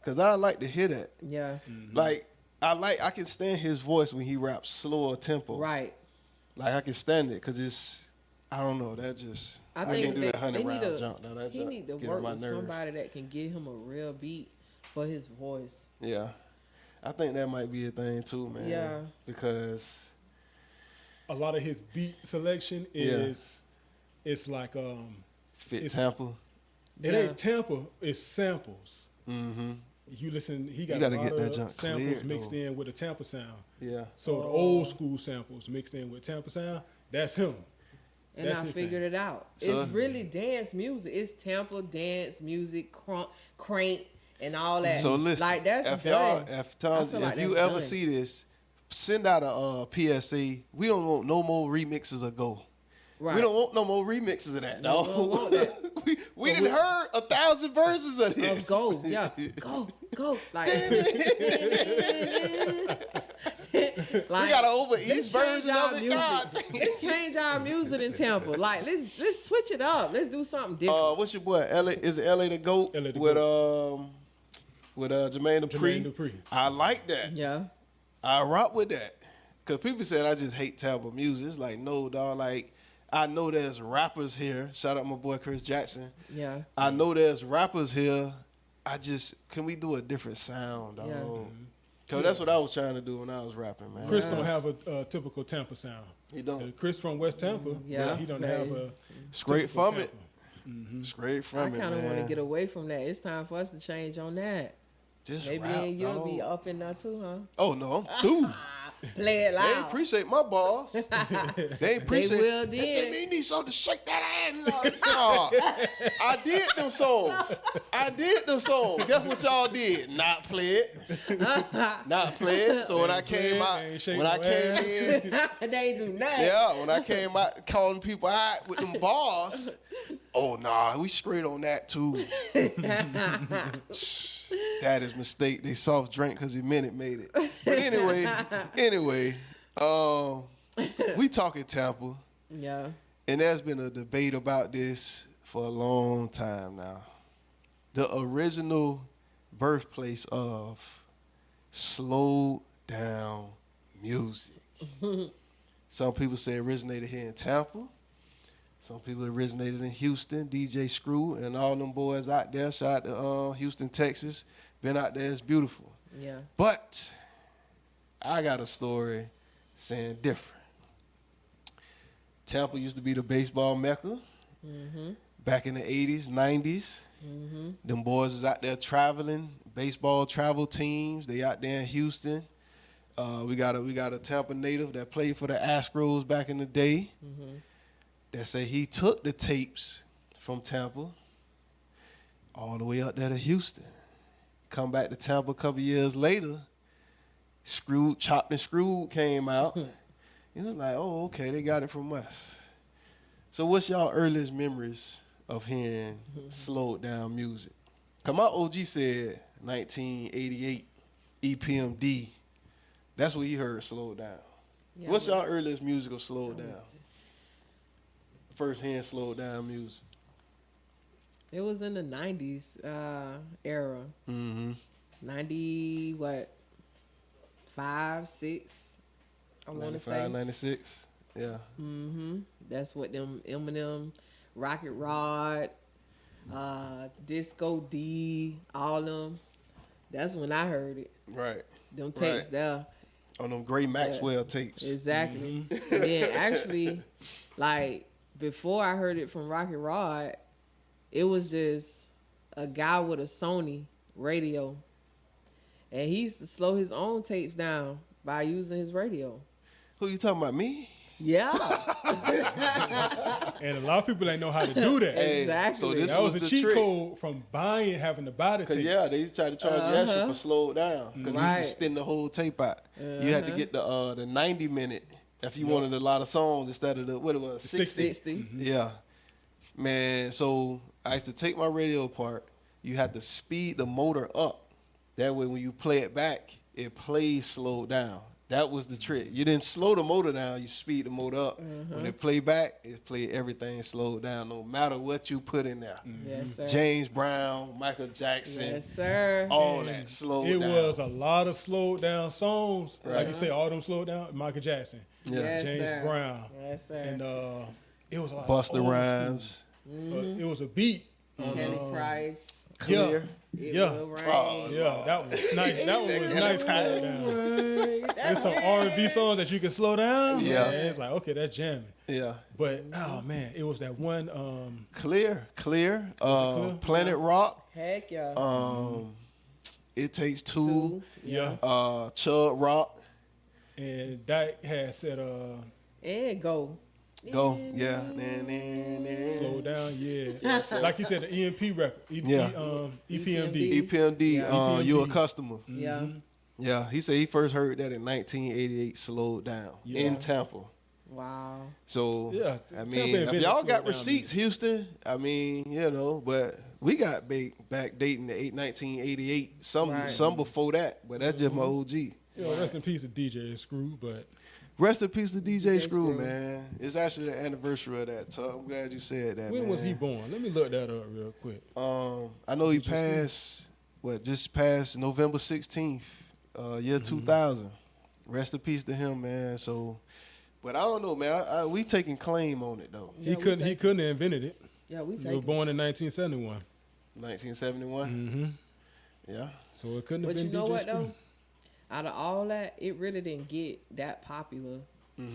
Cause I like to hear that. Yeah. Like I can stand his voice when he raps slower tempo. Right. Like I can stand it because it's I don't know that just I think can't do that they 100 need round to- jump. Now that He jump need to get on work my with nerves. somebody that can give him a real beat for his voice. Yeah, I think that might be a thing too, man. Yeah. Because A lot of his beat selection is it's like fit It's- Tampa. it Yeah. ain't Tampa, it's samples. Mm-hmm. You listen, he got You gotta a lot get that of junk samples cleared, mixed though. in with the Tampa sound. Yeah. So the old school samples mixed in with Tampa sound, that's him. And That's I his figured it out. So- It's really dance music. It's Tampa dance music, crank, and all that. So listen, like that's if done. if you ever see this, send out a PSA. We don't want no more remixes of Go. right. We don't want no more remixes of that. We dog. don't want that. we didn't heard 1,000 versions of this. Of go, yeah, go, like. We got an over East version of it. God. Let's change our music in Tampa. Like let's switch it up. Let's do something different. What's your boy? LA is it LA the GOAT LA the with Jermaine Dupri. Jermaine Dupri. I like that. Yeah. I rock with that. Cause people said I just hate Tampa music. It's like no dog. Like I know there's rappers here. Shout out my boy Chris Jackson. Yeah. I know there's rappers here. Can we do a different sound, dog? Yeah. Cause that's what I was trying to do when I was rapping, man. Chris don't have a typical Tampa sound. He don't. Chris from West Tampa, Yeah. but he don't Right. have a Straight typical from it. Tampa. Straight I from it, kind of man. want to get away from that. It's time for us to change on that. Just Maybe rap, then you'll dog. be up in there too, huh? Oh no, I'm through. Play it They loud. appreciate my boss. They appreciate. will They then. said they need something to shake that ass. No, I did them songs. Guess what y'all did? Not play it. Not play it. So when I came out, They ain't shake when I no came ass. in, They ain't do nothing. yeah, when I came out calling people out with them bars. Oh nah, we straight on that too. Daddy's mistake. They soft drink because he meant it made it. But anyway, we talking Tampa. Yeah. And there's been a debate about this for a long time now. The original birthplace of slow down music. Some people say it originated here in Tampa. Some people originated in Houston, DJ Screw, and all them boys out there. Shout out to Houston, Texas. Been out there, it's beautiful. Yeah. But I got a story saying different. Tampa used to be the baseball mecca back in the 80s, 90s. Them boys is out there traveling, baseball travel teams. They out there in Houston. We got a Tampa native that played for the Astros back in the day. That say he took the tapes from Tampa all the way up there to Houston. Come back to Tampa a couple years later, Chopped and Screwed came out. It was like, oh, okay, they got it from us. So what's y'all earliest memories of hearing slowed down music? Cause my OG said 1988 EPMD. That's what he heard slowed down. Yeah, What's y'all earliest musical slowed down? First hand slowed down music. It was in the 90s era. 90, what? 5, 6, I want to say. 95, 96. Yeah. That's what them Eminem, Rocket Rod, Disco D, all them. That's when I heard it. Right. Them tapes there. On them Gray Maxwell tapes. Exactly. And then actually, like, before I heard it from Rocket Rod, it was just a guy with a Sony radio. And he used to slow his own tapes down by using his radio. Who you talking about, me? Yeah. And a lot of people ain't know how to do that. Exactly. So this That was a the cheat trick. code from having to buy the tapes. Yeah, they tried to charge you extra for slow it down. Because you Right. used to extend the whole tape out. You had to get the 90-minute if you wanted a lot of songs instead of the, what it was, 60. 60. Yeah. Man, so I used to take my radio apart. You had to speed the motor up. That way when you play it back, it plays slowed down. That was the trick. You didn't slow the motor down, you speed the motor up. When it play back, it played everything slowed down, no matter what you put in there. Yes, sir. James Brown, Michael Jackson, Yes, sir. all that slowed It down. was a lot of slowed down songs. Right. Like you say, all them slowed down. Michael Jackson, Yeah. Yes, James sir. Brown, Yes, sir. and it was a lot Busta of old Rhymes. school. It was a beat. Kelly Price. Clear. It Yeah. Will Rain. Oh, Yeah, that was nice. That one was nice slowed down. There's some R&B songs that you can slow down. Yeah. Man, it's like, okay, that's jamming. Yeah. But oh man, it was that one. Clear. Clear? Planet Rock. Heck yeah. It Takes Two. Yeah. Chud Rock. And that had said And Go. Go. Yeah. slow down. Yeah. Like you said, the EMP record. Yeah. EPMD. EPMD. Yeah. You a customer. Yeah. Yeah. He said he first heard that in 1988. Slowed down in Tampa. Wow. So Yeah, I Tampa mean, if invented y'all slowed got down receipts, Houston, I mean, you know, but we got back dating the 1988. Some Right. before that, but that's just my OG. You know, rest in peace to DJ Screw, but Rest in peace to DJ Screw, Screw. man. It's actually the anniversary of that. So I'm glad you said that. when man. was he born? Let me look that up real quick. I know he passed. Just passed November 16th, year 2000. Rest in peace to him, man. So, but I don't know, man. We taking claim on it though. Yeah, He couldn't have invented it. Yeah, we He take was born in 1971. 1971. Yeah. So it couldn't But have you been know DJ what Screw. though? Out of all that, it really didn't get that popular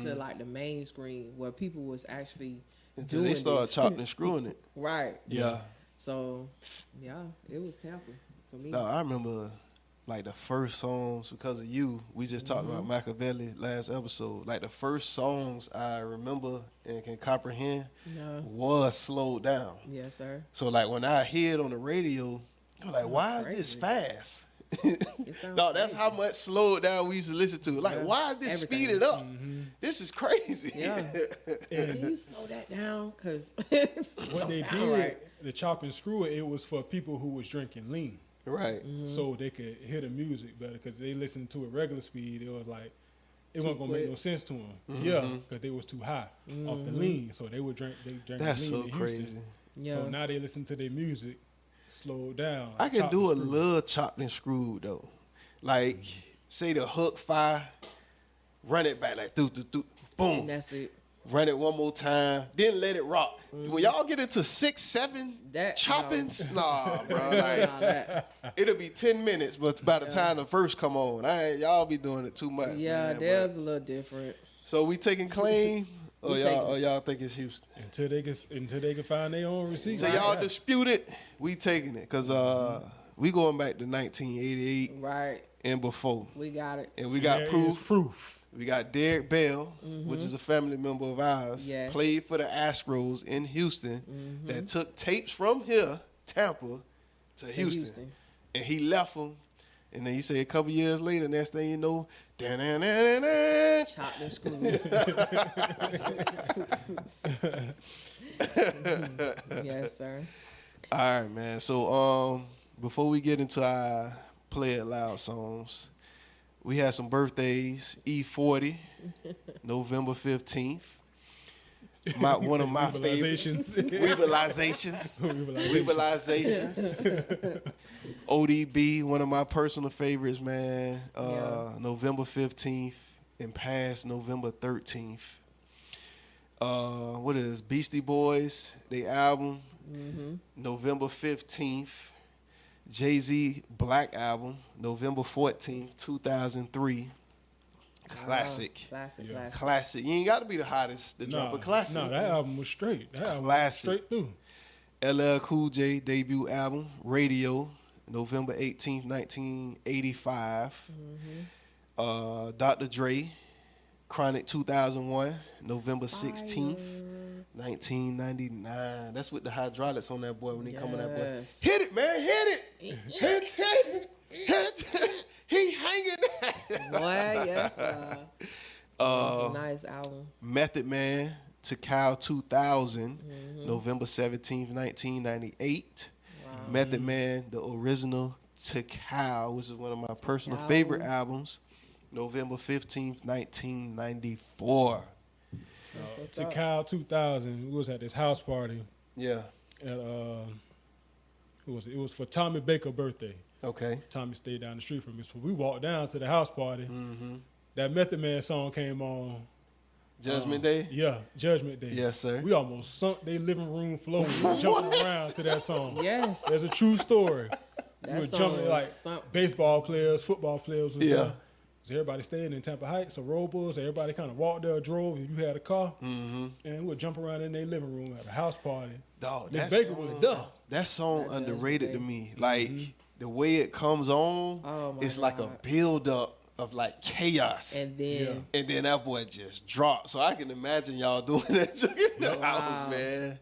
to like the mainstream where people was actually Until doing they started this. chopping and screwing it. Right. Yeah. So, yeah, it was Tampa for me. No, I remember like the first songs because of you. We just talked about Machiavelli last episode. Like the first songs I remember and can comprehend No. was slowed down. Yes, sir. So like when I hear it on the radio, I'm like, Sounds why is this crazy. fast? sounds No, that's crazy. how much slowed down we used to listen to. Like, Yeah. why is this Everything. speeded up? This is crazy. Yeah. And Can you slow that down? Because what they did, the chop and screw it was for people who was drinking lean. Right. so they could hear the music better. Because they listened to it regular speed, it was like it Too wasn't gonna quick. make no sense to them. Yeah, because they was too high off the lean, so they drank That's the lean so in crazy. Houston. Yeah. So now they listen to their music, slowed down. I can chopped do a and screwed. little chopped and screwed though. Like say the hook fire, run it back like through, boom. And that's it. Run it one more time, then let it rock. When y'all get into 6, 7 That- choppings, nah, bro. Like, Nah, that. it'll be 10 minutes, but by the time the verse come on, y'all be doing it too much. Yeah, man, theirs a little different. so we taking claim, or We y'all think it's Houston? Until they can find their own receipt. Till y'all dispute it, we taking it, cause we going back to 1988 Right. and before, We got it. and we got There is proof. proof. We got Derek Bell, which is a family member of ours, Yes. played for the Astros in Houston, that took tapes from here, Tampa, to Houston. And he left them. And then he said a couple years later, next thing you know, da-na-na-na-na. Chopped and screwed. Yes, sir. All right, man. So before we get into our Play It Loud songs, we had some birthdays. E40, November 15th. One of my favorites. Weebalizations. Weebalizations. ODB, one of my personal favorites, man. November 15th and past November 13th. What is Beastie Boys, they album, November 15th. Jay-Z Black Album, November 14th, 2003. Classic. Classic, Yeah. classic. Classic. You ain't got to be the hottest to drop a classic. No, that album was straight. That album Classic. was straight through. LL Cool J debut album, Radio, November 18th, 1985. Dr. Dre, Chronic 2001, November 16th, 1999. That's with the hydraulics on that boy when he come on that boy. Yes. Hit it, man, hit it. Hit it. He hanging there. Boy, yes. A nice album. Method Man to Kyle 2000, November 17th, 1998. Wow. Method Man, the original to Kyle, which is one of my personal Kyle. favorite albums, November 15th, 1994. That's what's To up. Kyle 2000, we was at this house party Yeah. at who was it? It was for Tommy Baker's birthday. Okay. Tommy stayed down the street from me, so we walked down to the house party. That Method Man song came on. Judgment Day? Yeah, Judgment Day. Yes, sir. We almost sunk their living room floor. We were jumping around to that song. Yes. There's a true story. That We were song jumping was like something. baseball players, football players. Was Yeah. there. So everybody stayed in Tampa Heights or Robles. Everybody kind of walked there, or drove. If you had a car, and we'd jump around in their living room at a house party. Dog, Miss that Baker song, was dumb. that song That underrated to Judgment me. Like, the way it comes on, Oh, my it's like a God. build-up of, like, chaos. And then And then that boy just dropped. So I can imagine y'all doing that in the house, man.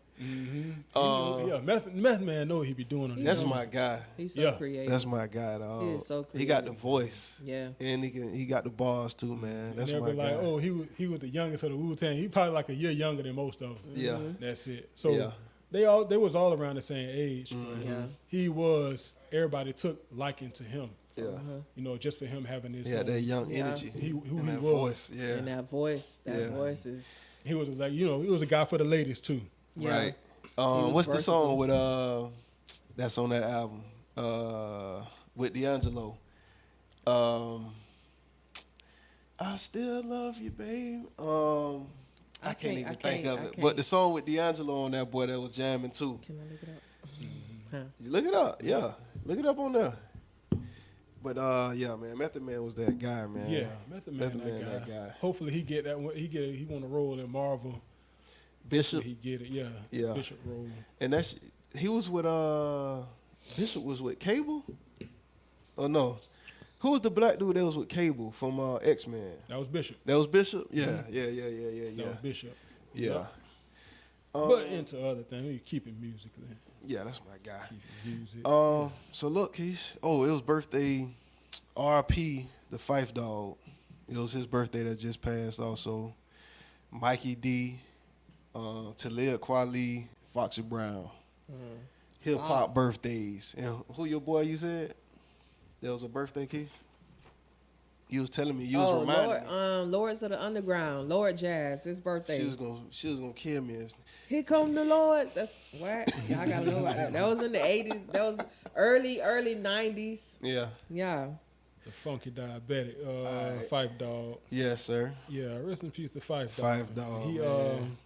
Yeah, Meth Man know what he be doing on That's that. my guy. he's so Yeah. creative. That's my guy, dog. He is so He got the creative. voice. Yeah. And he got the bars too, man. That's And my they'll be guy. like, oh, he was the youngest of the Wu-Tang. He probably like a year younger than most of them. Yeah. That's it. So Yeah. they was all around the same age. But Yeah. he was, everybody took liking to him. Yeah. You know, just for him having this. He had that young Yeah. energy. Who and he that was. voice. Yeah. And that voice Yeah. is He was like, you know, he was a guy for the ladies too. yeah. Right. was What's the versatile. song with that's on that album? With D'Angelo. I still love you, babe. I can't even think of it. But the song with D'Angelo on that boy that was jamming too. Can I look it up? Huh. You look it up, yeah. Look it up on there. But yeah, man, Method Man was that guy, man. Yeah, Method Man, that guy. Hopefully he get that one. He want to roll in Marvel. Bishop, He get it, yeah. Yeah. Bishop roll. and he was with Bishop was with Cable. Oh no, who was the black dude that was with Cable from X-Men? That was Bishop. That was Bishop. Yeah, Mm-hmm. yeah. That was Bishop. Yeah. But into other things, we keep it musically. Yeah, that's my guy. Keep it music. So look, Keish. Oh, it was birthday. R.P. the Fife Dog. It was his birthday that just passed. Also, Mikey D, Talib Kweli, Foxy Brown. hip hop birthdays. And who your boy you said? There was a birthday, Keith? You was telling me, you was reminding me. Lords of the Underground, Lord Jazz, his birthday. She was gonna kill me. Here come the Lords. That's what y'all gotta know about that. That was in the 80s. That was early 90s. Yeah. Yeah. The Funky Diabetic, Right. Fife Dog. Yes, sir. Yeah, rest in peace to Fife Dog. Fife Dog, He man.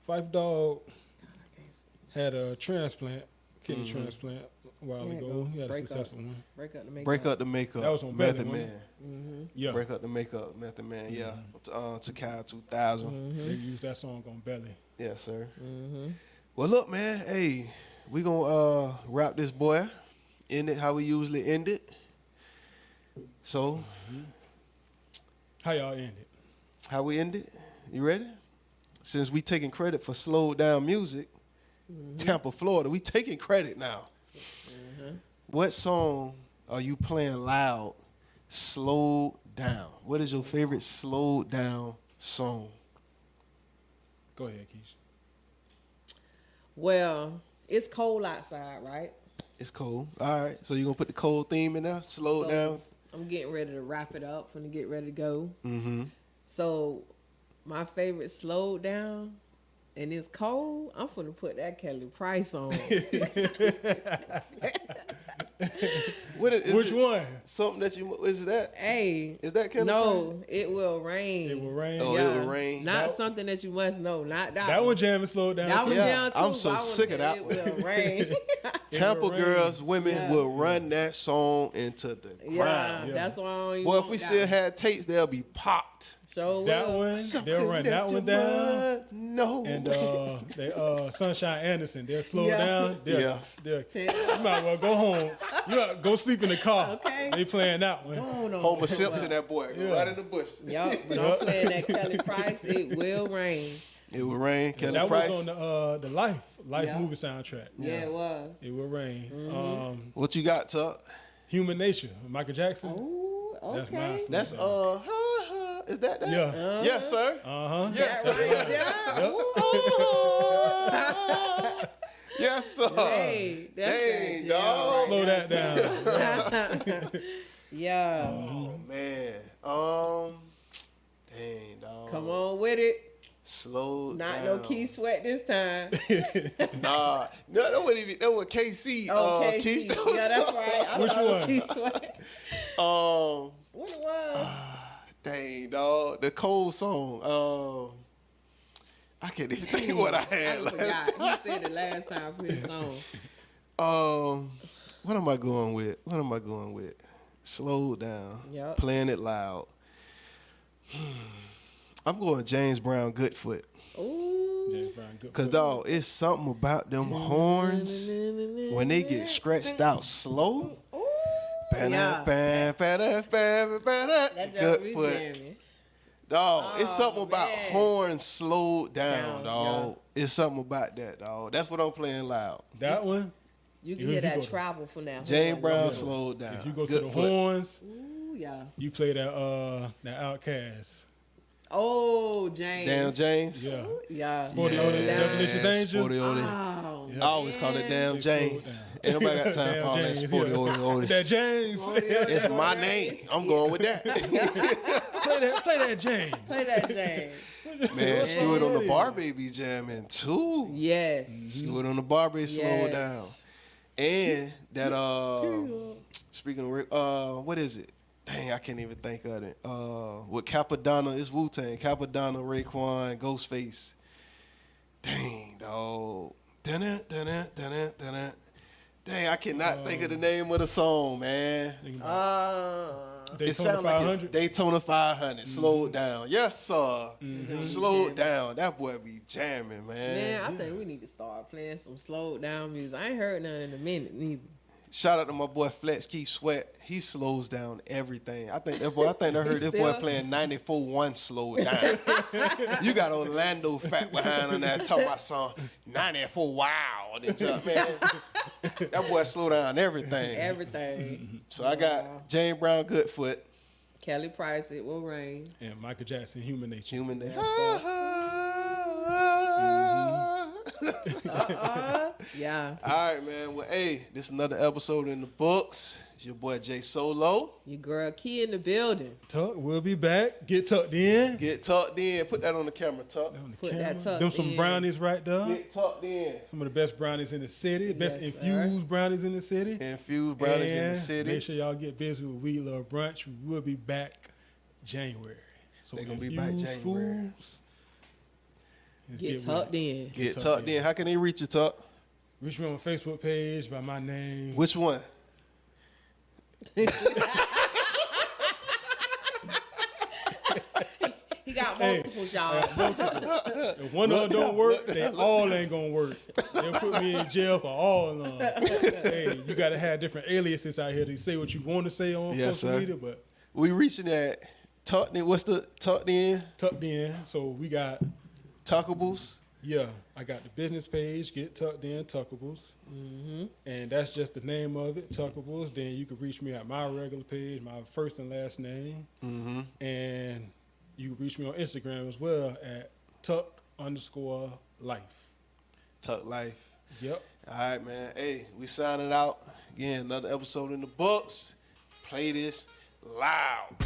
Fife Dog had a transplant, kidney transplant a while ago. He had a successful one. Break up the makeup. Break up the makeup. That was on Method Belly, Man. Mm-hmm. Yeah, Break up the makeup, Method Man. Yeah. To Cal 2000. they used that song on Belly. Yes, sir. Mm-hmm. Well, look, man. Hey, we gonna wrap this boy. End it how we usually end it. So, How y'all end it? how we end it? You ready? Since we taking credit for slowed down music, Tampa, Florida, we taking credit now. What song are you playing loud, slowed down? What is your favorite slowed down song? Go ahead, Keisha. Well, it's cold outside, right? It's cold. All right. So you gonna put the cold theme in there? Slow So, down. I'm getting ready to wrap it up. Finna get ready to go. Mm-hmm. So, my favorite slowed down, and it's cold. I'm finna put that Kelly Price on. Which one? Something that you is that? Hey, Is that Kelly? no, it will rain. It will rain. Oh, Yeah. it will rain. Not something that you must know. Not that. That one jamming slowed down. That too. was Yeah, jam too. I'm so but I sick of that It one. will rain. Tampa will rain. girls, women Yeah. will run that song into the Yeah, ground. Yeah. that's why I don't even Boy, if want we that still one. had tapes, they'll be popped. Sure That will. one, Something they'll run that one down. No. And they Sunshine Anderson, they'll slow Yeah. down. Yeah. You might as well go home. You gotta go sleep in the car. Okay. They playing that one. Hold on. Homer Simpson, that boy, go Yeah. right in the bush. Yup, but I'm playing that Kelly Price. It will rain. It will rain. Kelly That Price. was on the Life Yeah. movie soundtrack. Yeah, it was. It will rain. What you got, Tuck? Human Nature, Michael Jackson. Ooh, okay. That's mine. That's is that? Yeah. Yes, sir. Yes, That sir. right there. Oh. Yes, sir. Hey, that's Dang, that dog. Slow that down. Yeah. Oh man. Dang, dog. Come on with it. Slow Not down. no Key Sweat this time. Nah, no, that wasn't even. That was KC. Okay. Keystone. Yeah, that's right. I Which thought it was one? Key Sweat. What it was? Dang, dog. The cold song. I can't even think what I had I last forgot. time. He said it last time for his song. What am I going with? Slow down. Yep. Playing it loud. I'm going James Brown Goodfoot. Ooh. James Brown, good. Cause dog, it's something about them horns when they get stretched out slow. Ooh. Ba-da, Yeah. ba-da, ba-da, ba-da, That just be Goodfoot. jamming. Dog, it's something about man. horns slowed down, Down, dog. It's something about that, dog. That's what I'm playing loud. That one. You can If hear you that go to- travel from that. James horn. Brown slowed down. If you go to the Goodfoot. horns, Ooh, yeah. you play that Outcast. Oh, James. Damn James. Yeah. Yeah. Sporty Yeah. Oda, Definitions Angel. Sporty Oda. Oh, Yeah. I always call it Damn They James. slowed down. Ain't nobody got time Damn for all that James, Sporty yeah. Oda. That James. It's my name. I'm going with that. play that James. Play that James. Man, Stewart on the Bar Baby jamming too. Yes. Stewart on the Bar Baby slow down. And that speaking of what is it? Dang, I can't even think of it. With Capadonna, it's Wu-Tang. Capadonna, Raekwon, Ghostface. Dang, dog. Dun-dun, dun-dun, dun-dun, dun-dun. Dang, I cannot think of the name of the song, man. It Daytona sounds like 500. Daytona 500. Slow down. Yes, sir. Slow down. That boy be jamming, man. Man, I think we need to start playing some slowed down music. I ain't heard none in a minute neither. Shout out to my boy Flex Keith Sweat. He slows down everything. I think I heard this boy Still? playing 94-1 slow it down. You got Orlando Fat behind on that talking about some 94 wow. Man, that boy slow down everything. Everything. So I got James Brown Goodfoot. Kelly Price, It Will Rain. And Michael Jackson, Human Nature. Human Nature. Yeah. All right, man. Well, hey, this is another episode in the books. It's your boy Jay Solo. Your girl Key in the building. Tuck, we'll be back. Get tucked in. Get tucked in. Put that on the camera, Tuck. On the Put camera. that tucked Them some in. brownies right there. Get tucked in. Some of the best brownies in the city. Best Yes, infused brownies in the city. Infused brownies in the And city. Make sure y'all get busy with We Love Brunch. We will be back January. So They gonna be back infused January. foods. Let's Get with tucked it. in. Get tucked in. How can they reach you, Tuck? Reach me on my Facebook page by my name. Which one? He got multiples, y'all. If one of them don't work, they all ain't gonna work. They'll put me in jail for all of them. Hey, you gotta have different aliases out here to say what you want to say on Yes, social sir. media, but We reaching at tucked in. What's the tucked in? tucked in. So we got, Tuckables. yeah, I got the business page, Get Tucked In Tuckables. And that's just the name of it, Tuckables. Then you can reach me at my regular page, my first and last name. And you can reach me on Instagram as well at Tuck_life. Tuck Life. Yep. All right, man. Hey, we signing out. Again, another episode in the books. Play this loud.